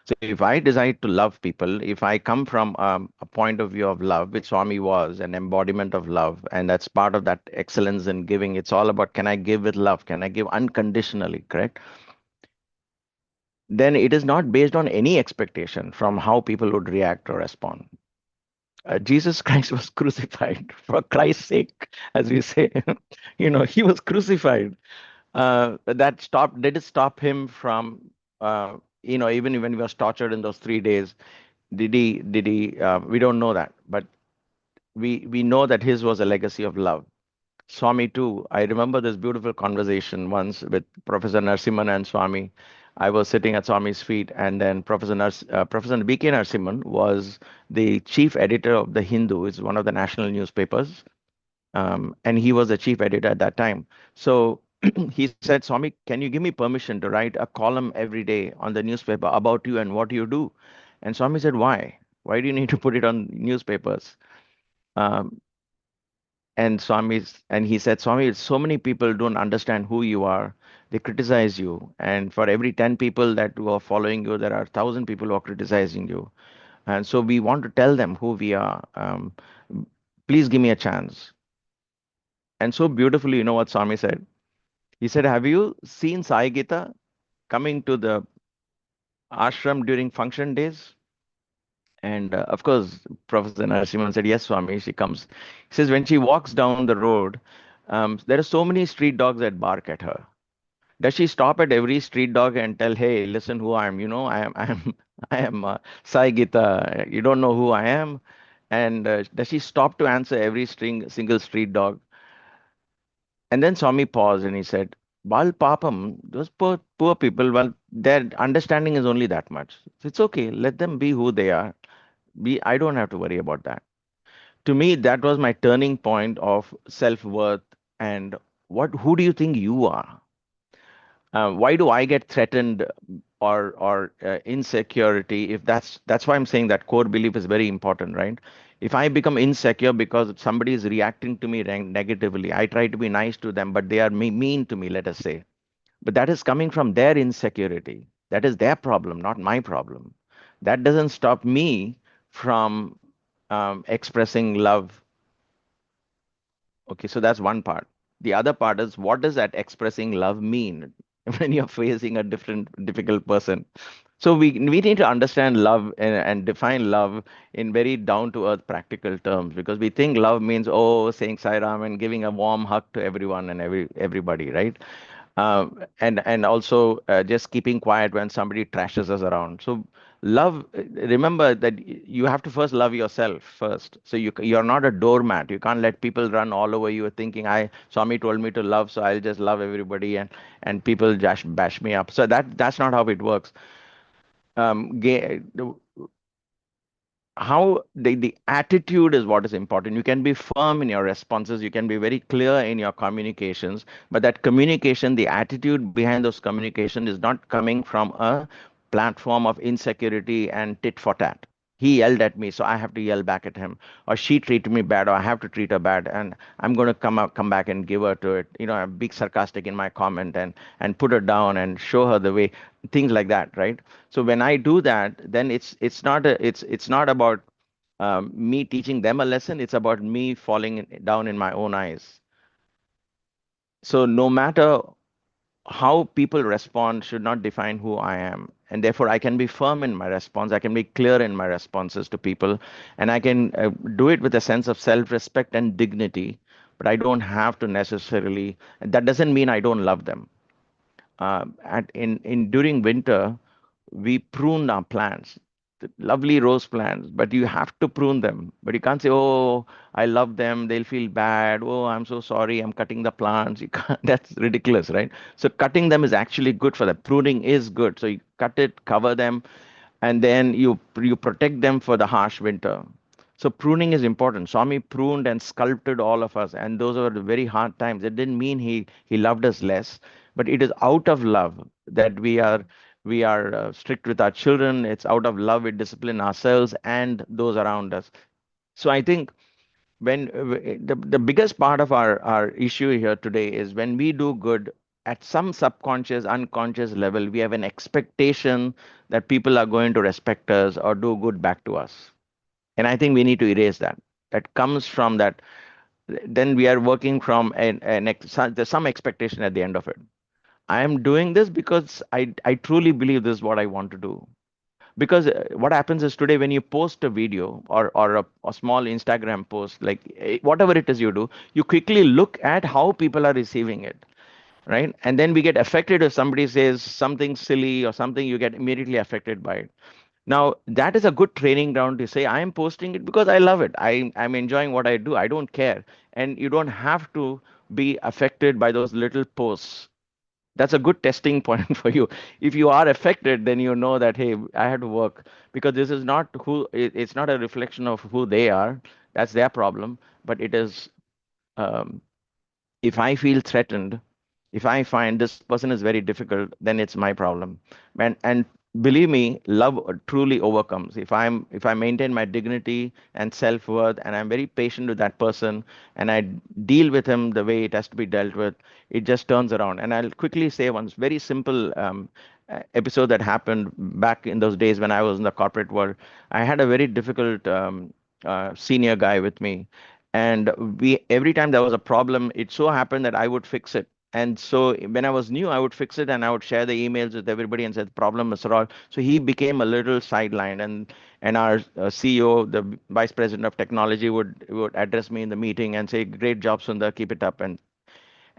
S2: So if I decide to love people, if I come from a point of view of love, which Swami was an embodiment of love, and that's part of that excellence in giving. It's all about, can I give with love? Can I give unconditionally, correct? Then it is not based on any expectation from how people would react or respond. Jesus Christ was crucified for Christ's sake, as we say. He was crucified. That stopped, did it stop him from, even when he was tortured in those 3 days, we don't know that, but we know that his was a legacy of love. Swami too. I remember this beautiful conversation once with Professor Narasimhan and Swami. I was sitting at Swami's feet, and then Professor B.K. Narasimhan was the chief editor of the Hindu. It's one of the national newspapers, and he was the chief editor at that time. So he said, Swami, can you give me permission to write a column every day on the newspaper about you and what you do? And Swami said, why? Why do you need to put it on newspapers? Um, and he said, Swami, so many people don't understand who you are. They criticize you. And for every 10 people that who are following you, there are 1,000 people who are criticizing you. And so we want to tell them who we are. Please give me a chance. And so beautifully, you know what Swami said? He said, have you seen Sai Gita coming to the ashram during function days? And of course, Professor Narasimhan said, yes, Swami, she comes. He says, when she walks down the road, there are so many street dogs that bark at her. Does she stop at every street dog and tell, hey, listen who I am? I am Sai Gita. You don't know who I am? And does she stop to answer every single street dog? And then Swami paused and he said, Bal Papam, those poor people, well, their understanding is only that much. It's okay. Let them be who they are. I don't have to worry about that. To me, that was my turning point of self-worth and who do you think you are? Why do I get threatened or insecurity? If that's why I'm saying that core belief is very important, right? If I become insecure because somebody is reacting to me negatively, I try to be nice to them, but they are mean to me, let us say. But that is coming from their insecurity. That is their problem, not my problem. That doesn't stop me from expressing love. Okay, so that's one part. The other part is, what does that expressing love mean when you're facing a difficult person? So we need to understand love and define love in very down to earth practical terms, because we think love means, oh, saying Sai Ram and giving a warm hug to everyone and everybody, right? And also just keeping quiet when somebody trashes us around. So love, remember that you have to first love yourself first. So you're not a doormat. You can't let people run all over you thinking, Swami told me to love, so I'll just love everybody, and people just bash me up. So that's not how it works. How the attitude is what is important. You can be firm in your responses, you can be very clear in your communications, but that communication, the attitude behind those communication is not coming from a platform of insecurity and tit for tat. He yelled at me, so I have to yell back at him, or she treated me bad, or I have to treat her bad, and I'm going to come back and give her to it. I'm being sarcastic in my comment and put her down and show her the way, things like that, right? So when I do that, then it's not about me teaching them a lesson. It's about me falling down in my own eyes. So no matter how people respond should not define who I am. And therefore, I can be firm in my response. I can be clear in my responses to people. And I can do it with a sense of self-respect and dignity. But I don't have to necessarily, that doesn't mean I don't love them. During winter, we prune our plants, the lovely rose plants, but you have to prune them. But you can't say, "Oh, I love them; they'll feel bad. Oh, I'm so sorry, I'm cutting the plants." You can't. That's ridiculous, right? So cutting them is actually good for them. Pruning is good. So you cut it, cover them, and then you protect them for the harsh winter. So pruning is important. Swami pruned and sculpted all of us, and those were very hard times. It didn't mean he loved us less, but it is out of love that we are strict with our children. It's out of love we discipline ourselves and those around us. So I think when the biggest part of our issue here today is when we do good at some subconscious unconscious level, we have an expectation that people are going to respect us or do good back to us, and I think we need to erase that. That comes from that. Then we are working from there's some expectation at the end of it. I am doing this because I truly believe this is what I want to do. Because what happens is today when you post a video or a small Instagram post, like whatever it is you do, you quickly look at how people are receiving it, right? And then we get affected if somebody says something silly or something, you get immediately affected by it. Now, that is a good training ground to say, I am posting it because I love it. I'm enjoying what I do. I don't care. And you don't have to be affected by those little posts. That's a good testing point for you. If you are affected, then you know that, hey, I had to work because this is not it's not a reflection of who they are. That's their problem. But it is, um, if I feel threatened, if I find this person is very difficult, then it's my problem. And believe me, love truly overcomes. If I maintain my dignity and self-worth and I'm very patient with that person and I deal with him the way it has to be dealt with, it just turns around. And I'll quickly say one very simple episode that happened back in those days when I was in the corporate world. I had a very difficult senior guy with me, and we every time there was a problem, it so happened that I would fix it. And so when I was new, I would fix it and I would share the emails with everybody and said, problem is solved. So he became a little sidelined, and our CEO, the vice president of technology, would address me in the meeting and say, great job, Sundar, keep it up.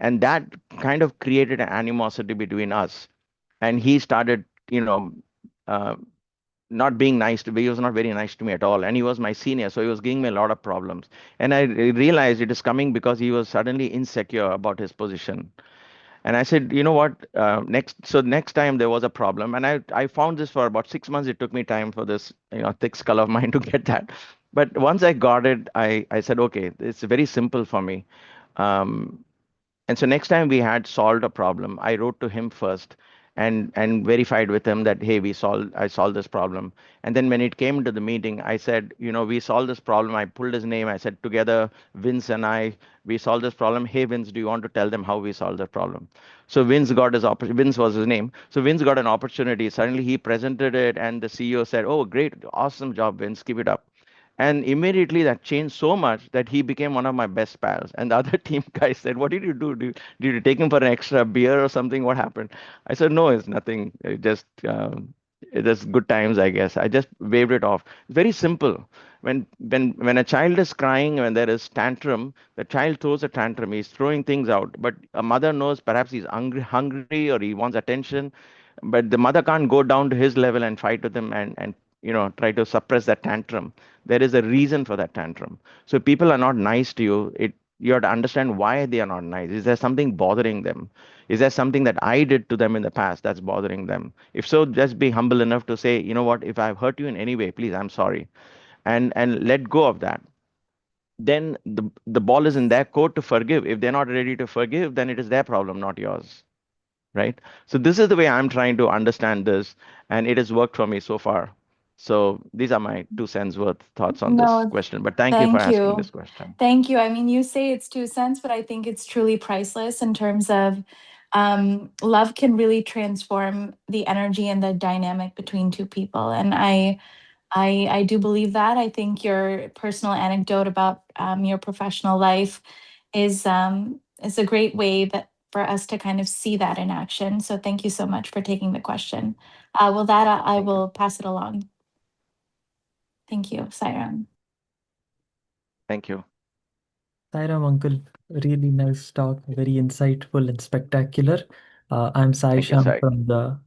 S2: And that kind of created an animosity between us. And he started, uh, not being nice to me. He was not very nice to me at all. And he was my senior, so he was giving me a lot of problems. And I realized it is coming because he was suddenly insecure about his position. And I said, you know what? Next time there was a problem, and I found this for about 6 months. It took me time for this, thick skull of mine to get that. But once I got it, I said, okay, it's very simple for me. Um, and so next time we had solved a problem, I wrote to him first and verified with him that, hey, I solved this problem. And then when it came to the meeting, I said, we solved this problem. I pulled his name. I said, together, Vince and I, we solved this problem. Hey, Vince, do you want to tell them how we solved the problem? So Vince was his name. So Vince got an opportunity. Suddenly he presented it, and the CEO said, oh, great, awesome job, Vince, keep it up. And immediately that changed so much that he became one of my best pals. And the other team guys said, what did you do? Did you take him for an extra beer or something? What happened? I said, no, it's nothing. It just good times, I guess. I just waved it off. Very simple. When a child is crying, when there is tantrum, the child throws a tantrum. He's throwing things out. But a mother knows perhaps he's hungry or he wants attention. But the mother can't go down to his level and fight with him and try to suppress that tantrum. There is a reason for that tantrum. So people are not nice to you. You have to understand why they are not nice. Is there something bothering them? Is there something that I did to them in the past that's bothering them? If so, just be humble enough to say, you know what, if I've hurt you in any way, please, I'm sorry. And let go of that. Then the ball is in their court to forgive. If they're not ready to forgive, then it is their problem, not yours. Right? So this is the way I'm trying to understand this, and it has worked for me so far. So these are my 2 cents worth thoughts on this
S3: No,
S2: question. But thank you for
S3: thank
S2: asking
S3: you.
S2: this question.
S3: Thank you. I mean, you say it's 2 cents, but I think it's truly priceless in terms of love can really transform the energy and the dynamic between two people. And I do believe that. I think your personal anecdote about your professional life is a great way that for us to kind of see that in action. So thank you so much for taking the question. With that, I
S2: Thank you.
S3: will pass it along. Thank you, Sairam.
S2: Thank you.
S4: Sairam, uncle, really nice talk, very insightful and spectacular. I'm Sai
S2: Thank you,
S4: Sham
S2: Sai.
S4: from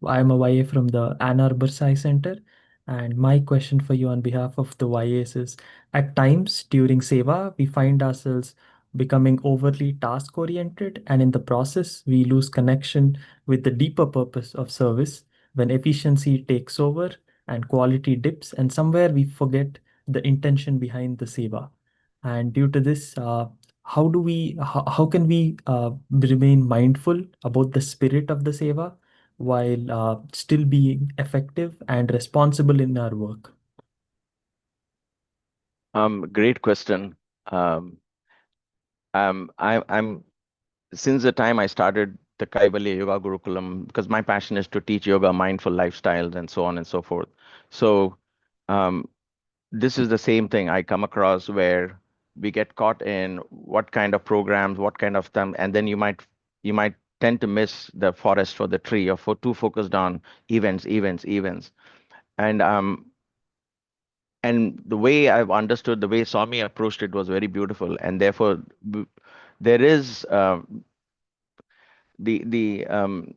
S4: I'm a YA from the Ann Arbor Sci Center. And my question for you on behalf of the YAs is, at times during Seva, we find ourselves becoming overly task oriented, and in the process, we lose connection with the deeper purpose of service when efficiency takes over and quality dips, and somewhere we forget the intention behind the Seva. And due to this, how can we remain mindful about the spirit of the seva while still being effective and responsible in our work?
S2: Great question. Um, I'm since the time I started the Kaivalya Yoga Gurukulam, because my passion is to teach yoga, mindful lifestyles, and so on and so forth. So, um, this is the same thing I come across where we get caught in what kind of programs, what kind of them, and then you might tend to miss the forest for the tree or for too focused on events. And the way I've understood, the way Swami approached it was very beautiful, and therefore there is the the um,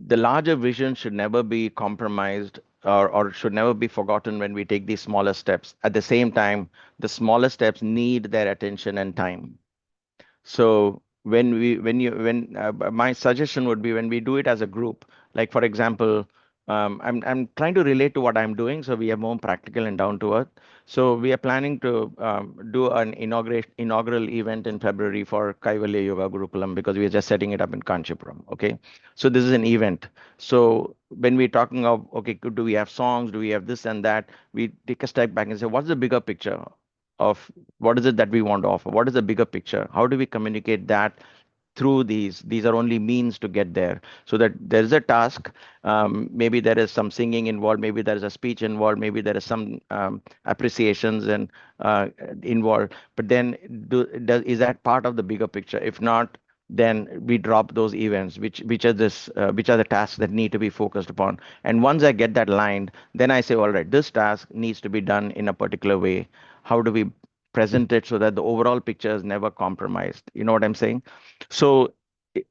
S2: the larger vision should never be compromised, or should never be forgotten when we take these smaller steps. At the same time, the smaller steps need their attention and time. So my suggestion would be, when we do it as a group, like for example, I'm trying to relate to what I'm doing, so we are more practical and down to earth. So we are planning to do an inaugural event in February for Kaivalya Yoga Gurukulam, because we are just setting it up in Kanchipuram. Okay, so this is an event. So when we're talking of, okay, do we have songs? Do we have this and that? We take a step back and say, what's the bigger picture of what is it that we want to offer? What is the bigger picture? How do we communicate that through these are only means to get there, so that there is a task. Maybe there is some singing involved, maybe there is a speech involved, maybe there is some appreciations and involved, but then is that part of the bigger picture? If not, then we drop those events, which are the tasks that need to be focused upon. And once I get that lined, then I say, all right, this task needs to be done in a particular way. How do we present it so that the overall picture is never compromised? You know what I'm saying? So i-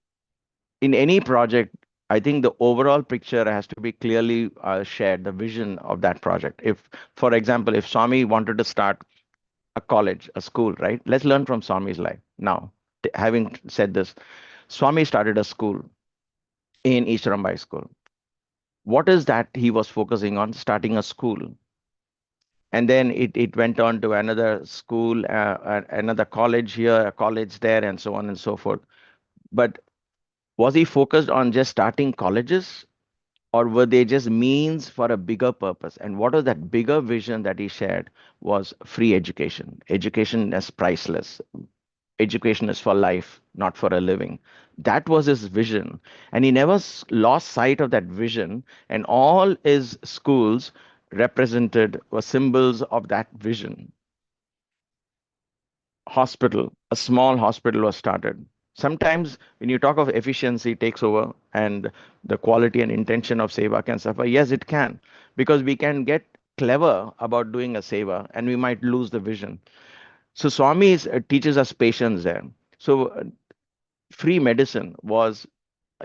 S2: in any project, I think the overall picture has to be clearly shared, the vision of that project. If, for example, if Swami wanted to start a college, a school, right? Let's learn from Swami's life. Now, having said this, Swami started a school in East Rambai School. What is that he was focusing on? Starting a school. And then it went on to another school, another college here, a college there, and so on and so forth. But was he focused on just starting colleges, or were they just means for a bigger purpose? And what was that bigger vision that he shared? Was free education. Education is priceless. Education is for life, not for a living. That was his vision. And he never lost sight of that vision. And all his schools represented were symbols of that vision. Hospital, a small hospital was started. Sometimes when you talk of efficiency takes over and the quality and intention of seva can suffer, yes, it can, because we can get clever about doing a seva and we might lose the vision. So Swami teaches us patience there. So free medicine was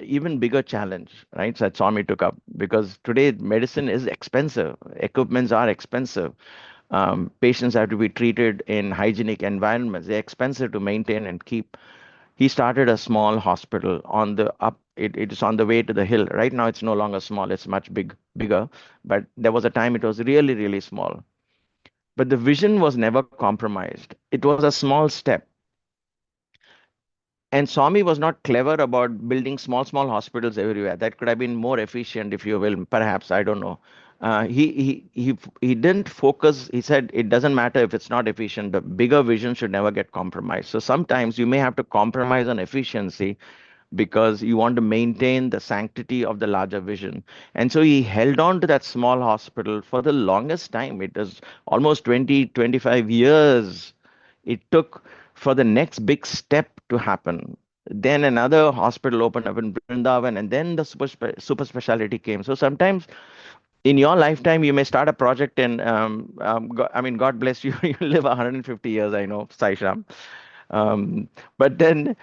S2: even bigger challenge, right? So that Swami took up, because today medicine is expensive, equipments are expensive. Patients have to be treated in hygienic environments. They're expensive to maintain and keep. He started a small hospital on the up. It is on the way to the hill. Right now, it's no longer small. It's much bigger. But there was a time it was really, really small. But the vision was never compromised. It was a small step. And Swami was not clever about building small hospitals everywhere. That could have been more efficient, if you will, perhaps. I don't know. He didn't focus. He said it doesn't matter if it's not efficient. The bigger vision should never get compromised. So sometimes you may have to compromise on efficiency because you want to maintain the sanctity of the larger vision. And so he held on to that small hospital for the longest time. It was almost 20, 25 years it took for the next big step to happen. Then another hospital opened up in Vrindavan, and then the super specialty came. So sometimes in your lifetime, you may start a project, and I mean, God bless you, you live 150 years, I know, Sai Shram. But then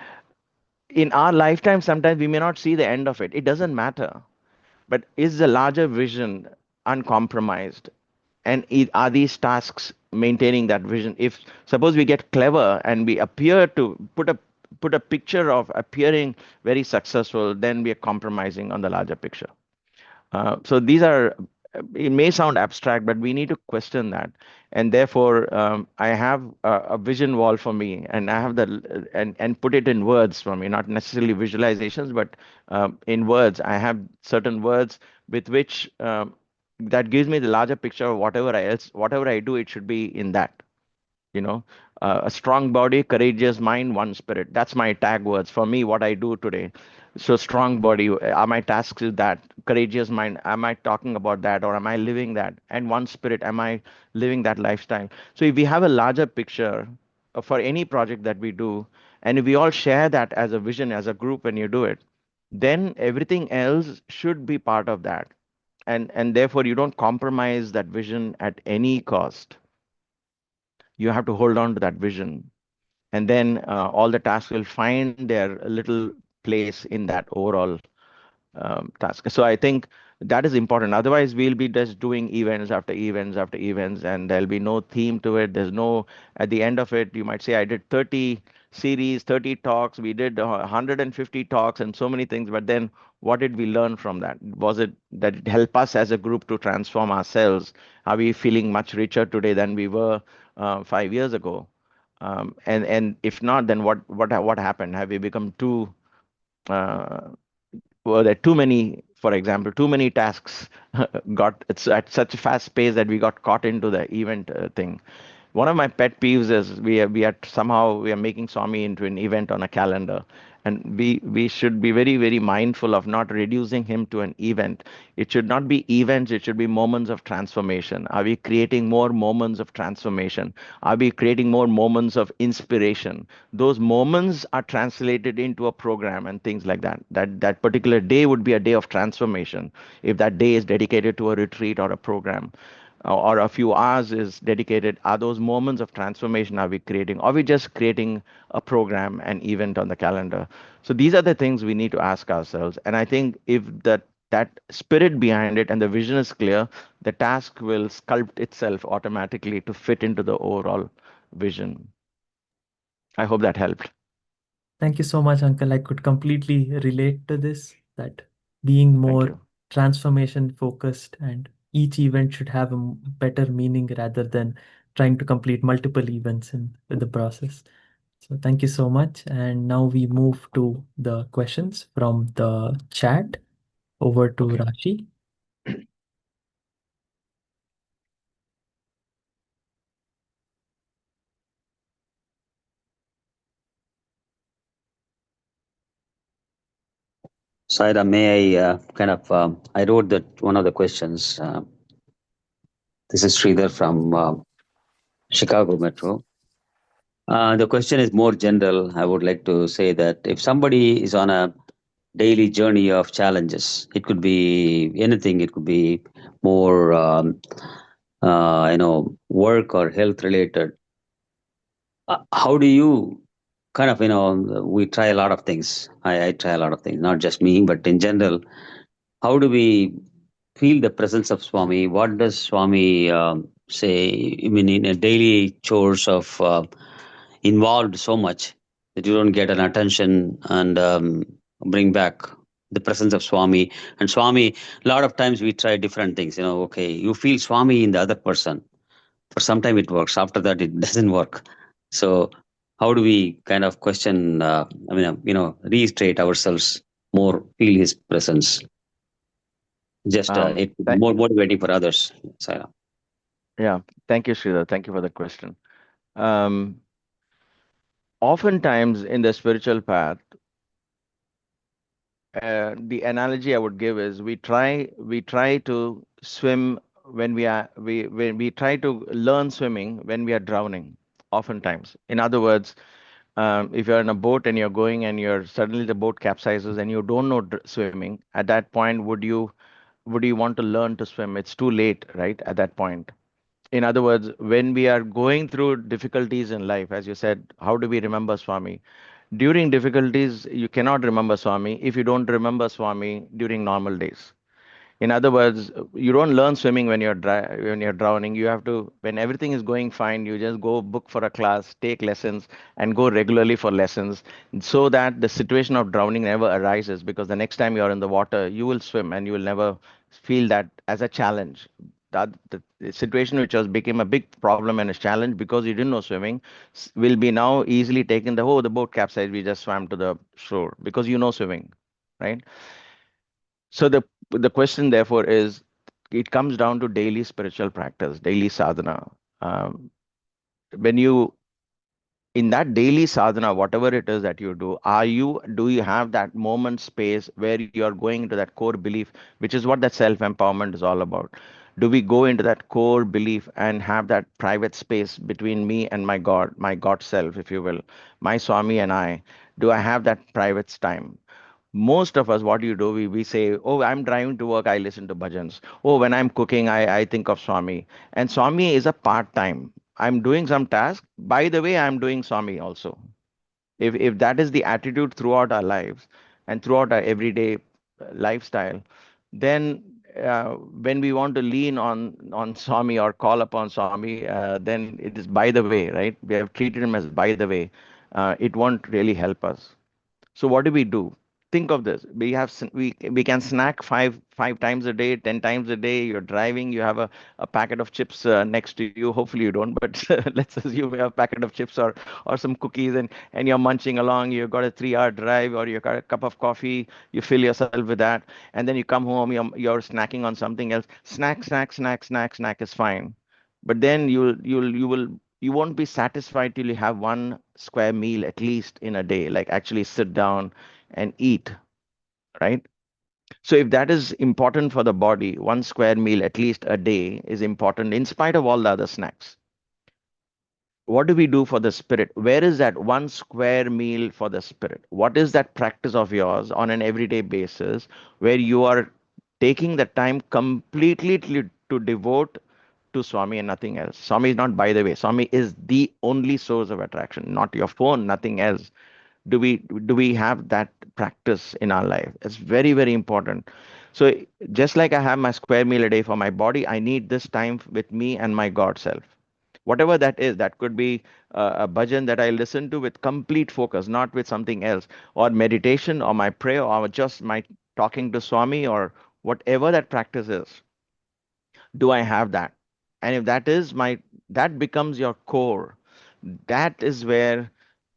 S2: in our lifetime, sometimes we may not see the end of it. It doesn't matter. But is the larger vision uncompromised? And are these tasks maintaining that vision? If suppose we get clever and we appear to put a picture of appearing very successful, then we are compromising on the larger picture. So these are, it may sound abstract, but we need to question that. And therefore, I have a vision wall for me, and I have and put it in words for me, not necessarily visualizations, but in words. I have certain words with which that gives me the larger picture of whatever I do, it should be in that you know a strong body, courageous mind, one spirit. That's my tag words for me, what I do today. So strong body, are my tasks is that? Courageous mind, am I talking about that, or am I living that? And one spirit, am I living that lifestyle? So if we have a larger picture for any project that we do, and if we all share that as a vision, as a group, when you do it, then everything else should be part of that. and therefore you don't compromise that vision at any cost. You have to hold on to that vision, and then all the tasks will find their little place in that overall task. So I think that is important. Otherwise, we'll be just doing events after events after events, and there'll be no theme to it. There's no, at the end of it, you might say, I did 30 series, 30 talks, we did 150 talks, and so many things. But then, what did we learn from that? Was it that it helped us as a group to transform ourselves? Are we feeling much richer today than we were 5 years ago? And if not, then what happened? Have we become too uh, were there too many, for example, too many tasks got it's at such a fast pace that we got caught into the event thing. One of my pet peeves is we are making Swami into an event on a calendar, and we should be very very mindful of not reducing him to an event. It should not be events; it should be moments of transformation. Are we creating more moments of transformation? Are we creating more moments of inspiration? Those moments are translated into a program and things like that. That particular day would be a day of transformation if that day is dedicated to a retreat or a program or a few hours is dedicated. Are those moments of transformation are we creating? Or are we just creating a program, an event on the calendar? So these are the things we need to ask ourselves. And I think if that spirit behind it and the vision is clear, the task will sculpt itself automatically to fit into the overall vision. I hope that helped.
S4: Thank you so much, Uncle. I could completely relate to this, that being
S2: Thank
S4: more
S2: you.
S4: transformation focused and each event should have a better meaning rather than trying to complete multiple events in the process. So thank you so much. And now we move to the questions from the chat. Over to
S2: Okay.
S4: Rashi.
S5: Saira, may I I wrote that one of the questions. This is Sridhar from Chicago Metro. The question is more general. I would like to say that if somebody is on a daily journey of challenges, it could be anything. It could be more, work or health related. How do you we try a lot of things. I try a lot of things, not just me, but in general. How do we feel the presence of Swami? What does Swami say? I mean, in a daily chores of involved so much that you don't get an attention and bring back the presence of Swami. And Swami, a lot of times we try different things. Okay, you feel Swami in the other person. For some time it works. After that, it doesn't work. So, how do we kind of question? Reiterate ourselves more, feel His presence. Just it
S2: Th-
S5: more motivating for others. Sarah.
S2: yeah. Thank you, Sridhar. Thank you for the question. Um, Oftentimes in the spiritual path, the analogy I would give is we try to swim when we try to learn swimming when we are drowning. Oftentimes, in other words, if you're in a boat and you're going and you're suddenly the boat capsizes and you don't know swimming, at that point, would you want to learn to swim? It's too late, right? At that point. In other words, when we are going through difficulties in life, as you said, how do we remember Swami? During difficulties, you cannot remember Swami if you don't remember Swami during normal days. In other words, you don't learn swimming when you're drowning. You have to, when everything is going fine, you just go book for a class, take lessons, and go regularly for lessons, so that the situation of drowning never arises. Because the next time you're in the water, you will swim, and you will never feel that as a challenge. That the situation which was became a big problem and a challenge because you didn't know swimming will be now easily taken. The boat capsized, we just swam to the shore because you know swimming, right? So the question therefore is, it comes down to daily spiritual practice, daily sadhana. Um, when you in that daily sadhana, whatever it is that you do you have that moment space where you're going into that core belief, which is what that self-empowerment is all about? Do we go into that core belief and have that private space between me and my God self, if you will, my Swami and I? Do I have that private time? Most of us, what do you do? We say, oh, I'm driving to work, I listen to bhajans. Oh, when I'm cooking, I think of Swami. And Swami is a part-time. I'm doing some task. By the way, I'm doing Swami also. If that is the attitude throughout our lives and throughout our everyday lifestyle, then when we want to lean on Swami or call upon Swami, then it is by the way, right? We have treated him as by the way. It won't really help us. So what do we do? Think of this. We can snack five times a day, 10 times a day. You're driving, you have a packet of chips next to you. Hopefully you don't, but let's assume you have a packet of chips or some cookies and you're munching along. You've got a 3 hour drive or you've got a cup of coffee. You fill yourself with that, and then you come home. You're snacking on something else. Snack is fine, but then you won't be satisfied till you have one square meal at least in a day, like actually sit down and eat, right? So if that is important for the body, one square meal at least a day is important in spite of all the other snacks. What do we do for the spirit? Where is that one square meal for the spirit? What is that practice of yours on an everyday basis where you are taking the time completely to devote to Swami and nothing else? Swami is not by the way. Swami is the only source of attraction, not your phone, nothing else. Do we have that practice in our life? It's very, very important. So just like I have my square meal a day for my body, I need this time with me and my God self. Whatever that is, that could be a bhajan that I listen to with complete focus, not with something else, or meditation, or my prayer, or just my talking to Swami, or whatever that practice is. Do I have that? And if that is that becomes your core. That is where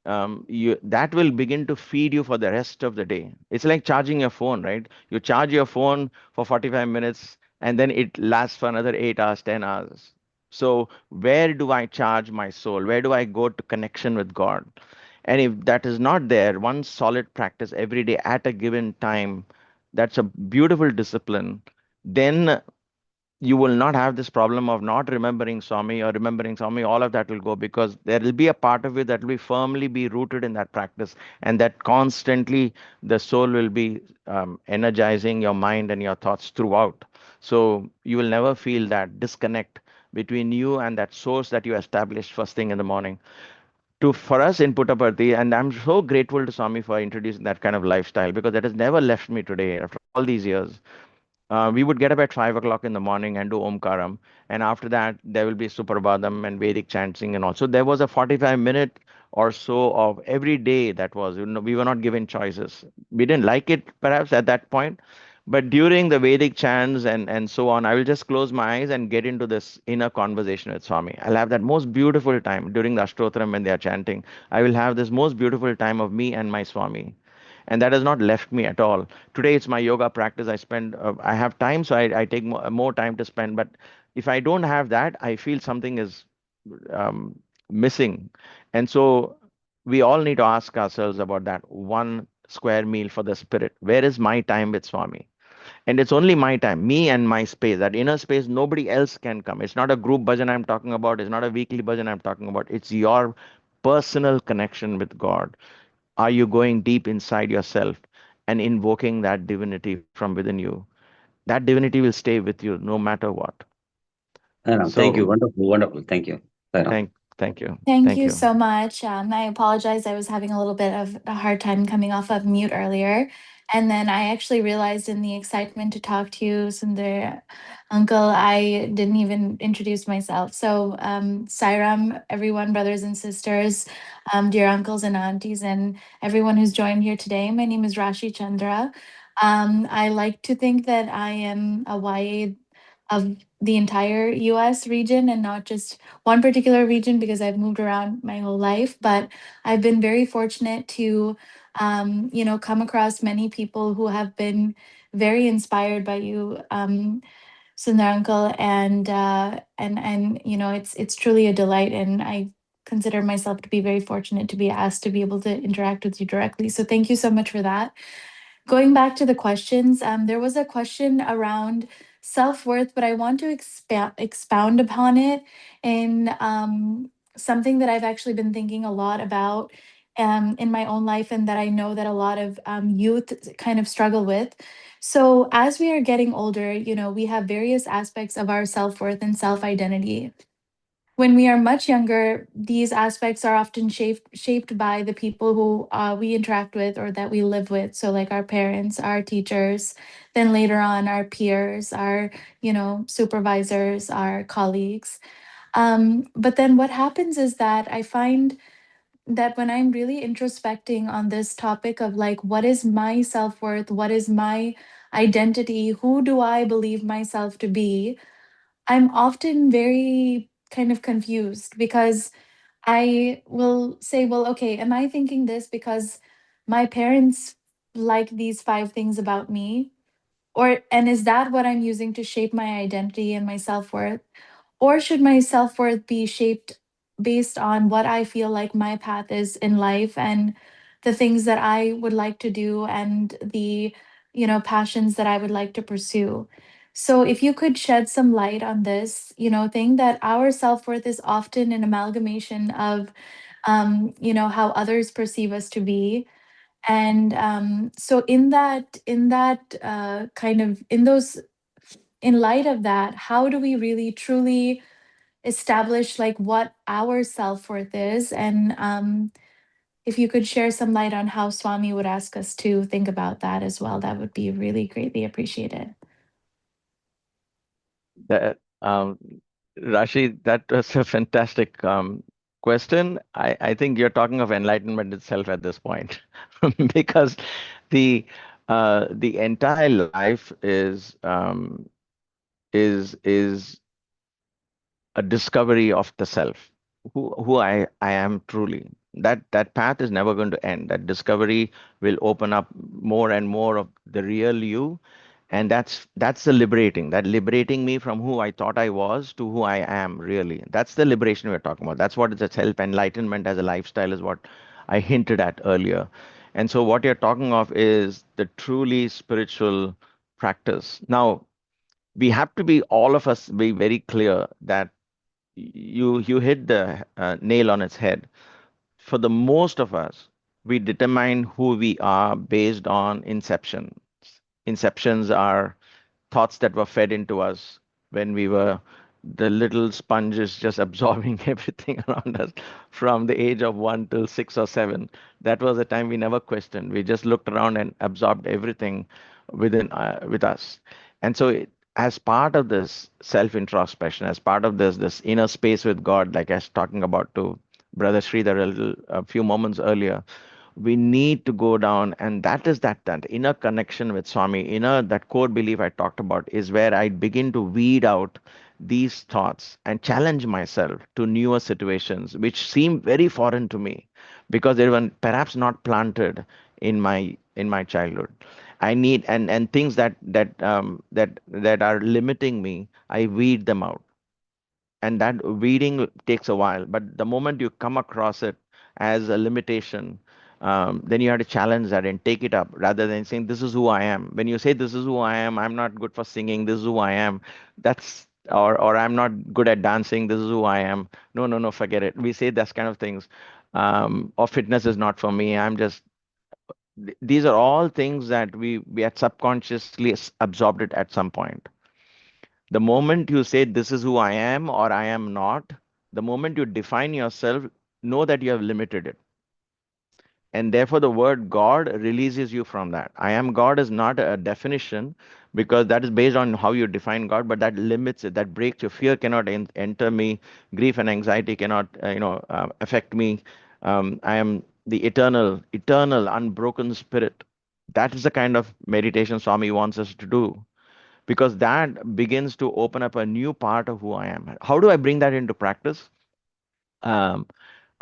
S2: that will begin to feed you for the rest of the day. It's like charging your phone, right? You charge your phone for 45 minutes and then it lasts for another 8 hours, 10 hours. So where do I charge my soul? Where do I go to connection with God? And if that is not there, one solid practice every day at a given time, that's a beautiful discipline. Then you will not have this problem of not remembering Swami or remembering Swami. All of that will go because there will be a part of it that will be firmly be rooted in that practice, and that constantly the soul will be energizing your mind and your thoughts throughout. So you will never feel that disconnect between you and that source that you established first thing in the morning. To for us in Puttaparthi, and I'm so grateful to Swami for introducing that kind of lifestyle because that has never left me today after all these years. We would get up at 5 o'clock in the morning and do Omkaram. And after that, there will be Suprabhadam and Vedic chanting and all. So there was a 45-minute or so of every day that was, we were not given choices. We didn't like it perhaps at that point. But during the Vedic chants and so on, I will just close my eyes and get into this inner conversation with Swami. I'll have that most beautiful time during the Ashtotram when they are chanting. I will have this most beautiful time of me and my Swami, and that has not left me at all. Today it's my yoga practice. I have time, so I take more time to spend. But if I don't have that, I feel something is missing. And so we all need to ask ourselves about that one square meal for the spirit. Where is my time with Swami? And it's only my time, me and my space, that inner space. Nobody else can come. It's not a group bhajan I'm talking about. It's not a weekly bhajan I'm talking about. It's your personal connection with God. Are you going deep inside yourself and invoking that divinity from within you? That divinity will stay with you no matter what.
S5: Thank you.
S2: So
S5: Wonderful, wonderful. Thank you. Sairam.
S2: thank you.
S3: Thank
S2: Thank
S3: you
S2: you.
S3: so much. I apologize. I was having a little bit of a hard time coming off of mute earlier. And then I actually realized in the excitement to talk to you, Sunder Uncle, I didn't even introduce myself. So, Sairam, everyone, brothers and sisters, dear uncles and aunties, and everyone who's joined here today. My name is Rashi Chandra. I like to think that I am a YA of the entire US region and not just one particular region because I've moved around my whole life. But I've been very fortunate to, come across many people who have been very inspired by you, Sundar Uncle, and it's truly a delight, and I consider myself to be very fortunate to be asked to be able to interact with you directly. So thank you so much for that. Going back to the questions, there was a question around self-worth, but I want to expound upon it in something that I've actually been thinking a lot about in my own life, and that I know that a lot of youth kind of struggle with. So as we are getting older, we have various aspects of our self-worth and self-identity. When we are much younger, these aspects are often shaped by the people who we interact with or that we live with. So, like our parents, our teachers, then later on, our peers, our supervisors, our colleagues. But then what happens is that I find that when I'm really introspecting on this topic of like, what is my self worth? What is my identity? Who do I believe myself to be? I'm often very kind of confused because I will say, well, okay, am I thinking this because my parents like these 5 things about me? And is that what I'm using to shape my identity and my self-worth? Or should my self-worth be shaped based on what I feel like my path is in life and the things that I would like to do and the, passions that I would like to pursue? So if you could shed some light on this, thing that our self-worth is often an amalgamation of how others perceive us to be. And so in that kind of in light of that, how do we really truly establish like what our self-worth is? And if you could share some light on how Swami would ask us to think about that as well, that would be really greatly appreciated.
S2: That Rashi, that was a fantastic question. I think you're talking of enlightenment itself at this point, because the entire life is a discovery of the self, who I am truly. That path is never going to end. That discovery will open up more and more of the real you, and that's the liberating. That liberating me from who I thought I was to who I am really. That's the liberation we're talking about. That's what is a self enlightenment as a lifestyle is what I hinted at earlier. And so what you're talking of is the truly spiritual practice. Now, we have to be all of us be very clear that you hit the nail on its head. For the most of us, we determine who we are based on inception. Inceptions are thoughts that were fed into us when we were the little sponges just absorbing everything around us from the age of 1 till 6 or 7. That was a time we never questioned. We just looked around and absorbed everything with us. And so, as part of this self introspection, as part of this inner space with God, like I was talking about to Brother Sridhar a few moments earlier, we need to go down, and that is that inner connection with Swami, inner that core belief I talked about is where I begin to weed out these thoughts and challenge myself to newer situations which seem very foreign to me because they were perhaps not planted in my childhood. I need and things that are limiting me, I weed them out, and that weeding takes a while, but the moment you come across it as a limitation, then you have to challenge that and take it up rather than saying this is who I am. When you say this is who I am, I'm not good for singing, this is who I am, that's or I'm not good at dancing, this is who I am. No, no, no, forget it. We say that kind of things. Or fitness is not for me, I'm just these are all things that we had subconsciously absorbed it at some point. The moment you say this is who I am or I am not, the moment you define yourself, know that you have limited it. And therefore, the word God releases you from that. I am God is not a definition because that is based on how you define God, but that limits it, that breaks your fear cannot enter me, grief and anxiety cannot, affect me. I am the eternal, unbroken spirit. That is the kind of meditation Swami wants us to do because that begins to open up a new part of who I am. How do I bring that into practice? Um,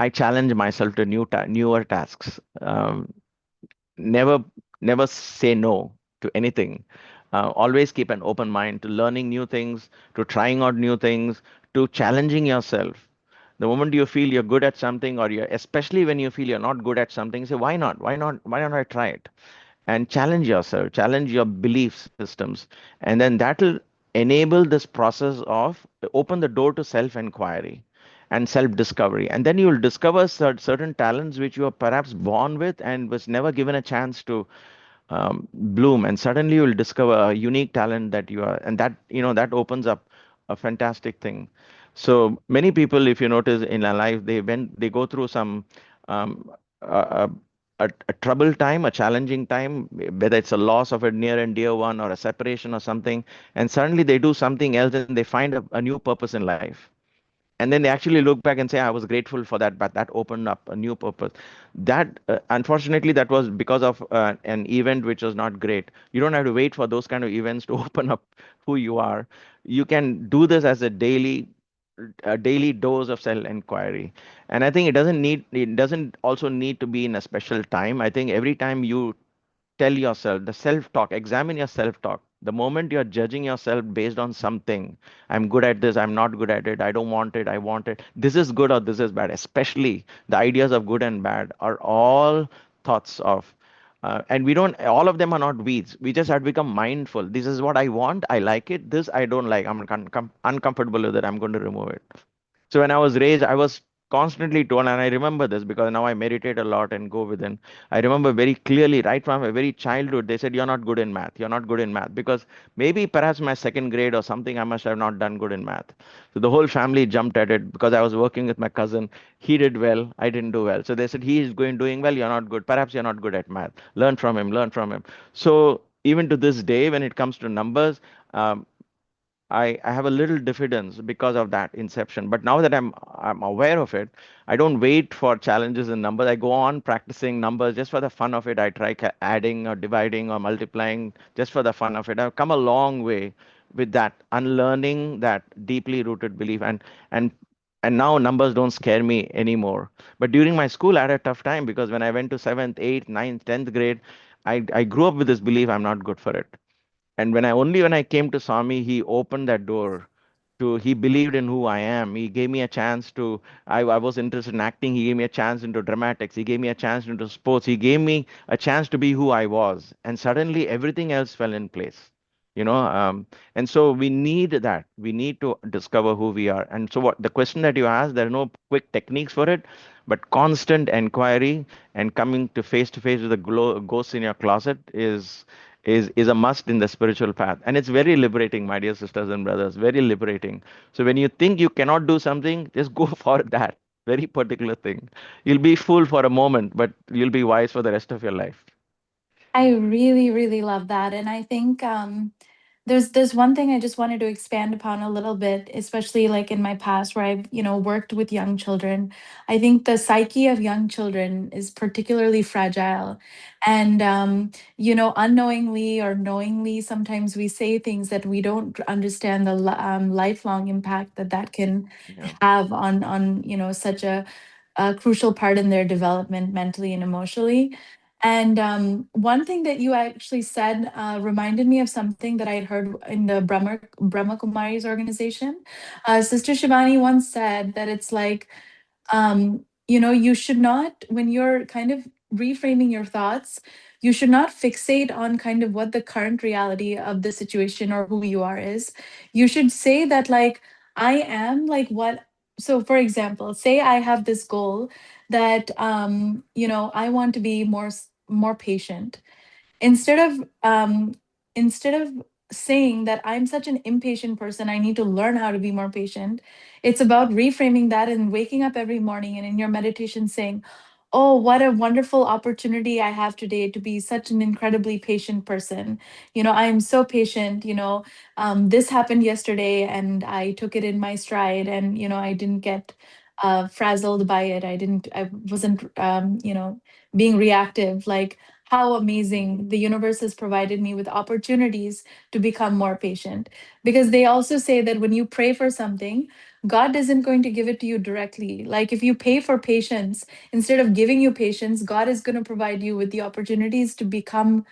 S2: I challenge myself to newer tasks. Never, never say no to anything. Always keep an open mind to learning new things, to trying out new things, to challenging yourself. The moment you feel you're good at something, or you especially when you feel you're not good at something, say, why not? Why not? Why not I try it? And challenge yourself, challenge your belief systems. And then that will enable this process of open the door to self inquiry. and self-discovery. And then you'll discover certain talents which you are perhaps born with and was never given a chance to bloom. And suddenly you'll discover a unique talent that you are, and that, that opens up a fantastic thing. So many people, if you notice in their life, they go through some um, a, a troubled time, a challenging time, whether it's a loss of a near and dear one or a separation or something, and suddenly they do something else and they find a new purpose in life. And then they actually look back and say, I was grateful for that, but that opened up a new purpose. That unfortunately, that was because of an event which was not great. You don't have to wait for those kind of events to open up who you are. You can do this as a daily dose of self inquiry. And I think it doesn't also need to be in a special time. I think every time you tell yourself, the self talk, examine your self talk. The moment you're judging yourself based on something, I'm good at this, I'm not good at it, I don't want it, I want it, this is good or this is bad, especially the ideas of good and bad are all thoughts of and we don't, all of them are not weeds. We just have to become mindful. This is what I want, I like it, this I don't like, I'm uncomfortable with it, I'm going to remove it. So when I was raised, I was constantly told, and I remember this because now I meditate a lot and go within. I remember very clearly, right from a very childhood, they said, "You're not good in math. You're not good in math." Because maybe perhaps my second grade or something, I must have not done good in math. So the whole family jumped at it because I was working with my cousin. He did well, I didn't do well. So they said, "He is doing well. You're not good. Perhaps you're not good at math. Learn from him. Learn from him." So even to this day, when it comes to numbers, um, I have a little diffidence because of that inception. But now that I'm aware of it, I don't wait for challenges in numbers. I go on practicing numbers just for the fun of it. I try adding or dividing or multiplying just for the fun of it. I've come a long way with that, unlearning that deeply rooted belief. And and now numbers don't scare me anymore. But during my school, I had a tough time because when I went to seventh, eighth, ninth, 10th grade, I grew up with this belief I'm not good for it. And when I came to Swami, he opened that door to, he believed in who I am. He gave me a chance to, I was interested in acting. He gave me a chance into dramatics. He gave me a chance into sports. He gave me a chance to be who I was. And suddenly everything else fell in place. And so we need that. We need to discover who we are. And so what the question that you asked, there are no quick techniques for it, but constant inquiry and coming to face with the ghosts in your closet is a must in the spiritual path. And it's very liberating, my dear sisters and brothers, very liberating. So when you think you cannot do something, just go for that very particular thing. You'll be fooled for a moment, but you'll be wise for the rest of your life.
S3: I really, really love that. And I think there's one thing I just wanted to expand upon a little bit, especially like in my past where I've, worked with young children. I think the psyche of young children is particularly fragile. And unknowingly or knowingly, sometimes we say things that we don't understand the lifelong impact that that can
S2: Yeah.
S3: have on such a crucial part in their development mentally and emotionally. And one thing that you actually said reminded me of something that I had heard in the Brahma Kumari's organization. Sister Shivani once said that it's like, you should not, when you're kind of reframing your thoughts, you should not fixate on kind of what the current reality of the situation or who you are is. You should say that, like, I am like what. So, for example, say I have this goal that, I want to be more patient. Instead of um instead of saying that I'm such an impatient person, I need to learn how to be more patient. It's about reframing that and waking up every morning and in your meditation saying, oh, what a wonderful opportunity I have today to be such an incredibly patient person. I am so patient. This happened yesterday and I took it in my stride, and I didn't get frazzled by it. I wasn't being reactive. Like, how amazing the universe has provided me with opportunities to become more patient. Because they also say that when you pray for something, God isn't going to give it to you directly. Like, if you pay for patience, instead of giving you patience, God is going to provide you with the opportunities to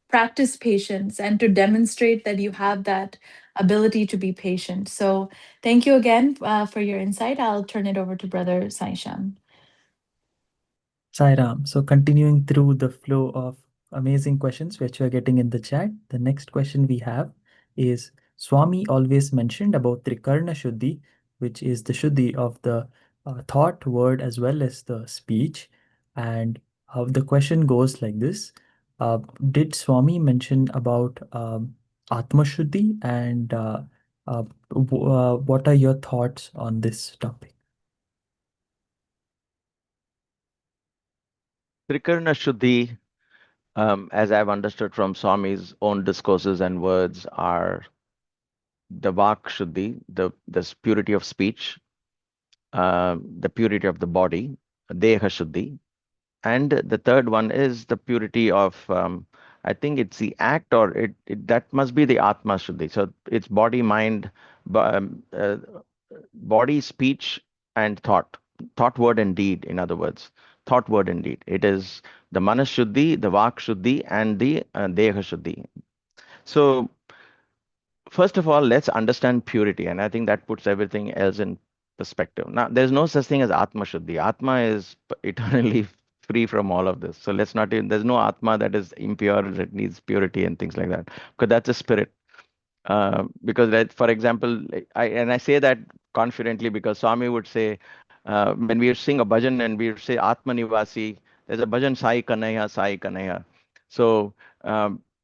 S3: practice patience and to demonstrate that you have that ability to be patient. So, thank you again for your insight. I'll turn it over to Brother Saisham.
S4: Sai Ram. So continuing through the flow of amazing questions which we are getting in the chat, the next question we have is Swami always mentioned about Trikarna Shuddhi, which is the Shuddhi of the thought, word, as well as the speech. And the question goes like this. Uh, did Swami mention about Atma Shuddhi? And what are your thoughts on this topic?
S2: Trikarna Shuddhi, as I've understood from Swami's own discourses and words, are the Vak Shuddhi, the purity of speech, the purity of the body, Deha Shuddhi. And the third one is the purity of, I think it's the act, or that must be the Atma Shuddhi. So it's body, mind, body, speech, and thought. Thought, word, and deed, in other words. Thought, word, and deed. It is the Manas Shuddhi, the Vak Shuddhi, and the Deha Shuddhi. So first of all, let's understand purity, and I think that puts everything else in perspective. Now, there's no such thing as Atma Shuddhi. Atma is eternally free from all of this. So let's not even, there's no Atma that is impure, that needs purity and things like that, because that's a spirit. Because, for example, I say that confidently because Swami would say, when we sing a bhajan and we say Atma Nivasi, there's a bhajan Sai Kanaya, Sai Kanaya. So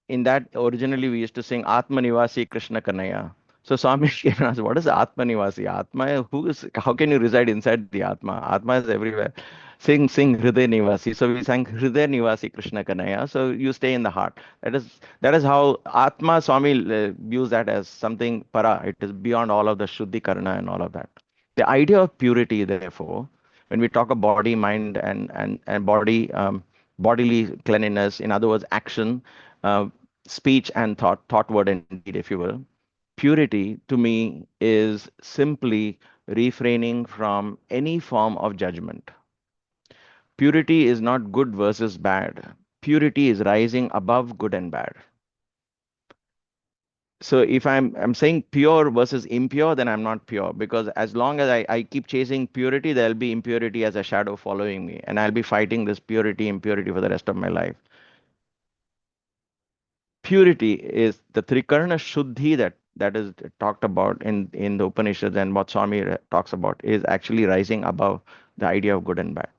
S2: in that, originally we used to sing Atma Nivasi Krishna Kanaya. So Swami came and asked, what is Atma Nivasi? Atma, how can you reside inside the Atma? Atma is everywhere. Sing Hriday Nivasi. So we sang Hriday Nivasi Krishna Kanaya. So you stay in the heart. That is how Atma Swami views that as something para. It is beyond all of the Shuddhi Karna and all of that. The idea of purity, therefore, when we talk of body, mind, and body, bodily cleanliness, in other words, action, uh, speech, and thought, word, and deed, if you will, purity to me is simply refraining from any form of judgment. Purity is not good versus bad. Purity is rising above good and bad. So if I'm saying pure versus impure, then I'm not pure, because as long as I keep chasing purity, there'll be impurity as a shadow following me, and I'll be fighting this purity, impurity for the rest of my life. Purity is the Trikarna Shuddhi that is talked about in the Upanishads, and what Swami talks about is actually rising above the idea of good and bad.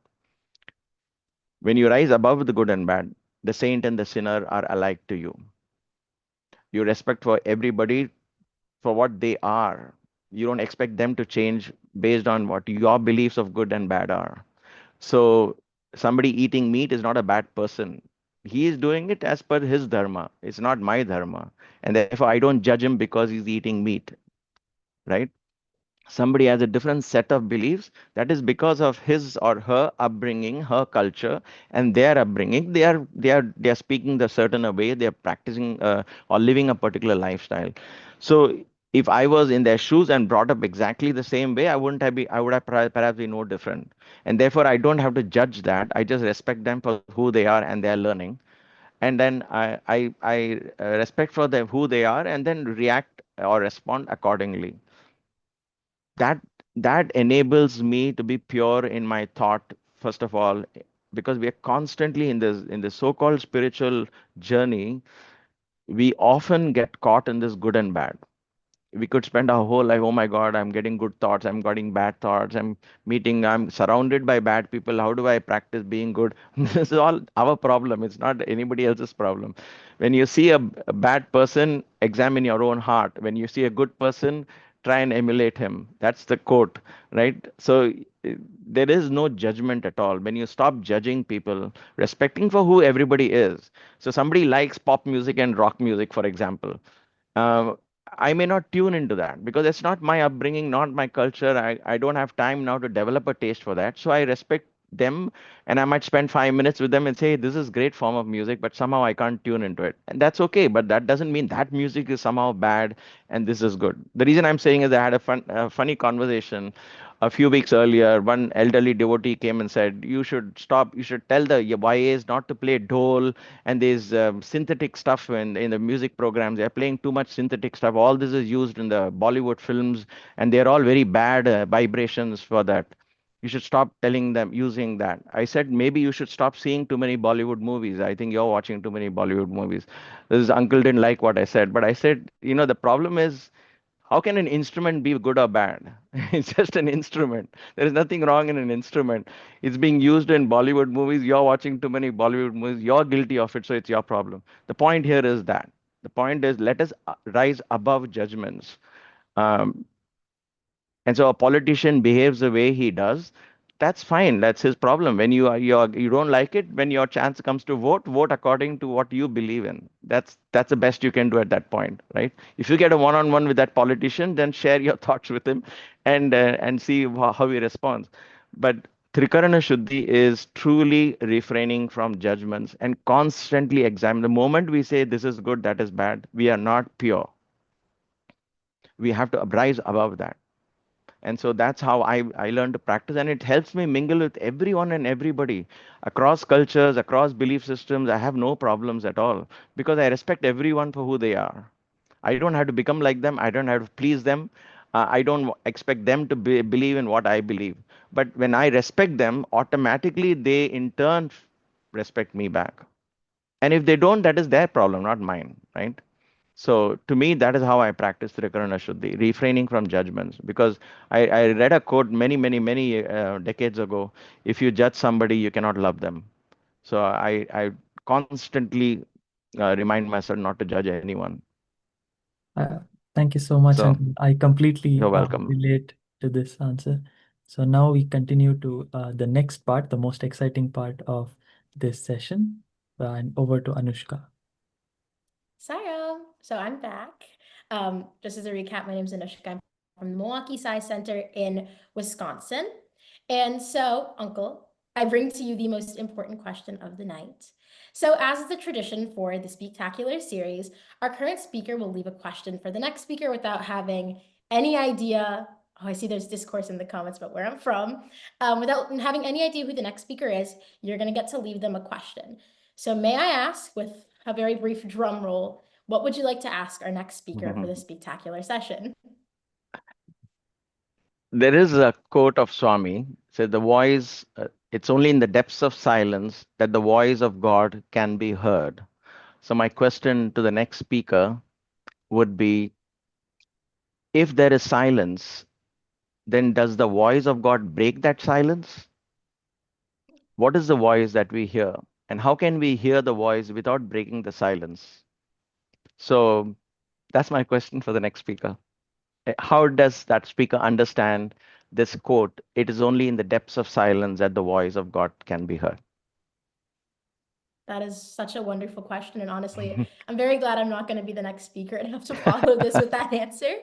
S2: When you rise above the good and bad, the saint and the sinner are alike to you. You respect for everybody for what they are. You don't expect them to change based on what your beliefs of good and bad are. So somebody eating meat is not a bad person. He is doing it as per his dharma. It's not my dharma. And therefore, I don't judge him because he's eating meat, right? Somebody has a different set of beliefs, that is because of his or her upbringing, her culture, and their upbringing. They are speaking the certain way, they are practicing or living a particular lifestyle. So if I was in their shoes and brought up exactly the same way, I would have perhaps been no different. And therefore I don't have to judge that. I just respect them for who they are and their learning. And then I respect for them who they are, and then react or respond accordingly. That that enables me to be pure in my thought, first of all, because we are constantly in this so-called spiritual journey. We often get caught in this good and bad. We could spend our whole life, oh my god, I'm getting good thoughts, I'm getting bad thoughts, I'm surrounded by bad people, how do I practice being good? This is all our problem, it's not anybody else's problem. When you see a bad person, examine your own heart. When you see a good person, try and emulate him. That's the quote, right? So there is no judgment at all. When you stop judging people, respecting for who everybody is. So somebody likes pop music and rock music, for example. uh, I may not tune into that because it's not my upbringing, not my culture. I don't have time now to develop a taste for that. So I respect them, and I might spend 5 minutes with them and say, this is great form of music, but somehow I can't tune into it. And that's okay. But that doesn't mean that music is somehow bad and this is good. The reason I'm saying is I had a funny conversation a few weeks earlier. One elderly devotee came and said, you should stop, you should tell the YAs not to play dhol and there's synthetic stuff in the music programs. They're playing too much synthetic stuff. All this is used in the Bollywood films, and they're all very bad vibrations for that. You should stop telling them using that. I said, maybe you should stop seeing too many Bollywood movies. I think you're watching too many Bollywood movies. This uncle didn't like what I said, but I said, the problem is How can an instrument be good or bad? It's just an instrument. There is nothing wrong in an instrument. It's being used in Bollywood movies. You're watching too many Bollywood movies. You're guilty of it, so it's your problem. The point here is that. The point is, let us rise above judgments. Um, and so a politician behaves the way he does. That's fine. That's his problem. When you don't like it, when your chance comes to vote, vote according to what you believe in. That's the best you can do at that point, right? If you get a one-on-one with that politician, then share your thoughts with him, and see how he responds. But Trikarana Shuddhi is truly refraining from judgments and constantly examine. The moment we say this is good, that is bad, we are not pure. We have to rise above that. And so that's how I learned to practice, and it helps me mingle with everyone and everybody across cultures, across belief systems. I have no problems at all because I respect everyone for who they are. I don't have to become like them. I don't have to please them. I don't expect them to believe in what I believe. But when I respect them, automatically they in turn respect me back. And if they don't, that is their problem, not mine, right? So to me, that is how I practice Trikarana Shuddhi, refraining from judgments. Because I read a quote many decades ago: if you judge somebody, you cannot love them. So I constantly remind myself not to judge anyone.
S4: Uh, Thank you so much,
S2: So
S4: Uncle. I completely
S2: you're welcome.
S4: relate to this answer. So now we continue to the next part, the most exciting part of this session. And over to Anushka.
S1: Sayo. So I'm back. Just as a recap, my name is Anushka. I'm from the Milwaukee Science Center in Wisconsin. And so, Uncle, I bring to you the most important question of the night. So, as is the tradition for the Speaktacular series, our current speaker will leave a question for the next speaker without having any idea. Oh, I see there's discourse in the comments about where I'm from. Without having any idea who the next speaker is, you're going to get to leave them a question. So, may I ask, with a very brief drum roll, what would you like to ask our next speaker for the Speaktacular session?
S2: There is a quote of Swami, said the voice, it's only in the depths of silence that the voice of God can be heard. So my question to the next speaker would be, if there is silence, then does the voice of God break that silence? What is the voice that we hear? And how can we hear the voice without breaking the silence? So that's my question for the next speaker. How does that speaker understand this quote? It is only in the depths of silence that the voice of God can be heard.
S1: That is such a wonderful question. And honestly, I'm very glad I'm not going to be the next speaker and have to follow this with that answer.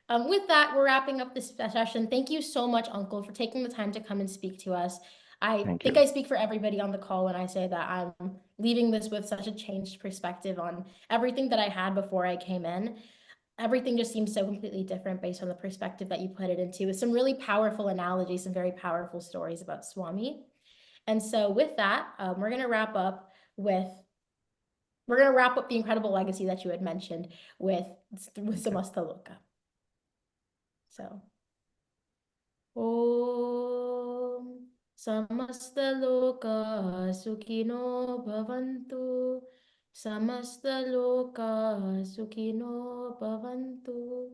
S1: With that, we're wrapping up this session. Thank you so much, Uncle, for taking the time to come and speak to us. I
S2: Thank
S1: think
S2: you.
S1: I speak for everybody on the call when I say that I'm leaving this with such a changed perspective on everything that I had before I came in. Everything just seems so completely different based on the perspective that you put it into, with some really powerful analogies and very powerful stories about Swami. And so with that, we're going to wrap up the incredible legacy that you had mentioned with Samasta Loka. So, Om Samasta Loka Sukhino Bhavantu. Samasta Loka Sukhino Bhavantu.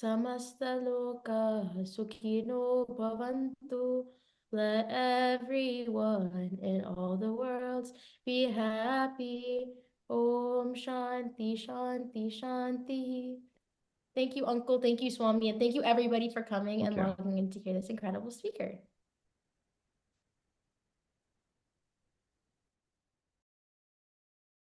S1: Samasta Loka Sukhino Bhavantu. Let everyone in all the worlds be happy. Om Shanti Shanti Shanti. Thank you, Uncle. Thank you, Swami. And thank you, everybody, for coming and
S2: Thank you.
S1: logging in to hear this incredible speaker.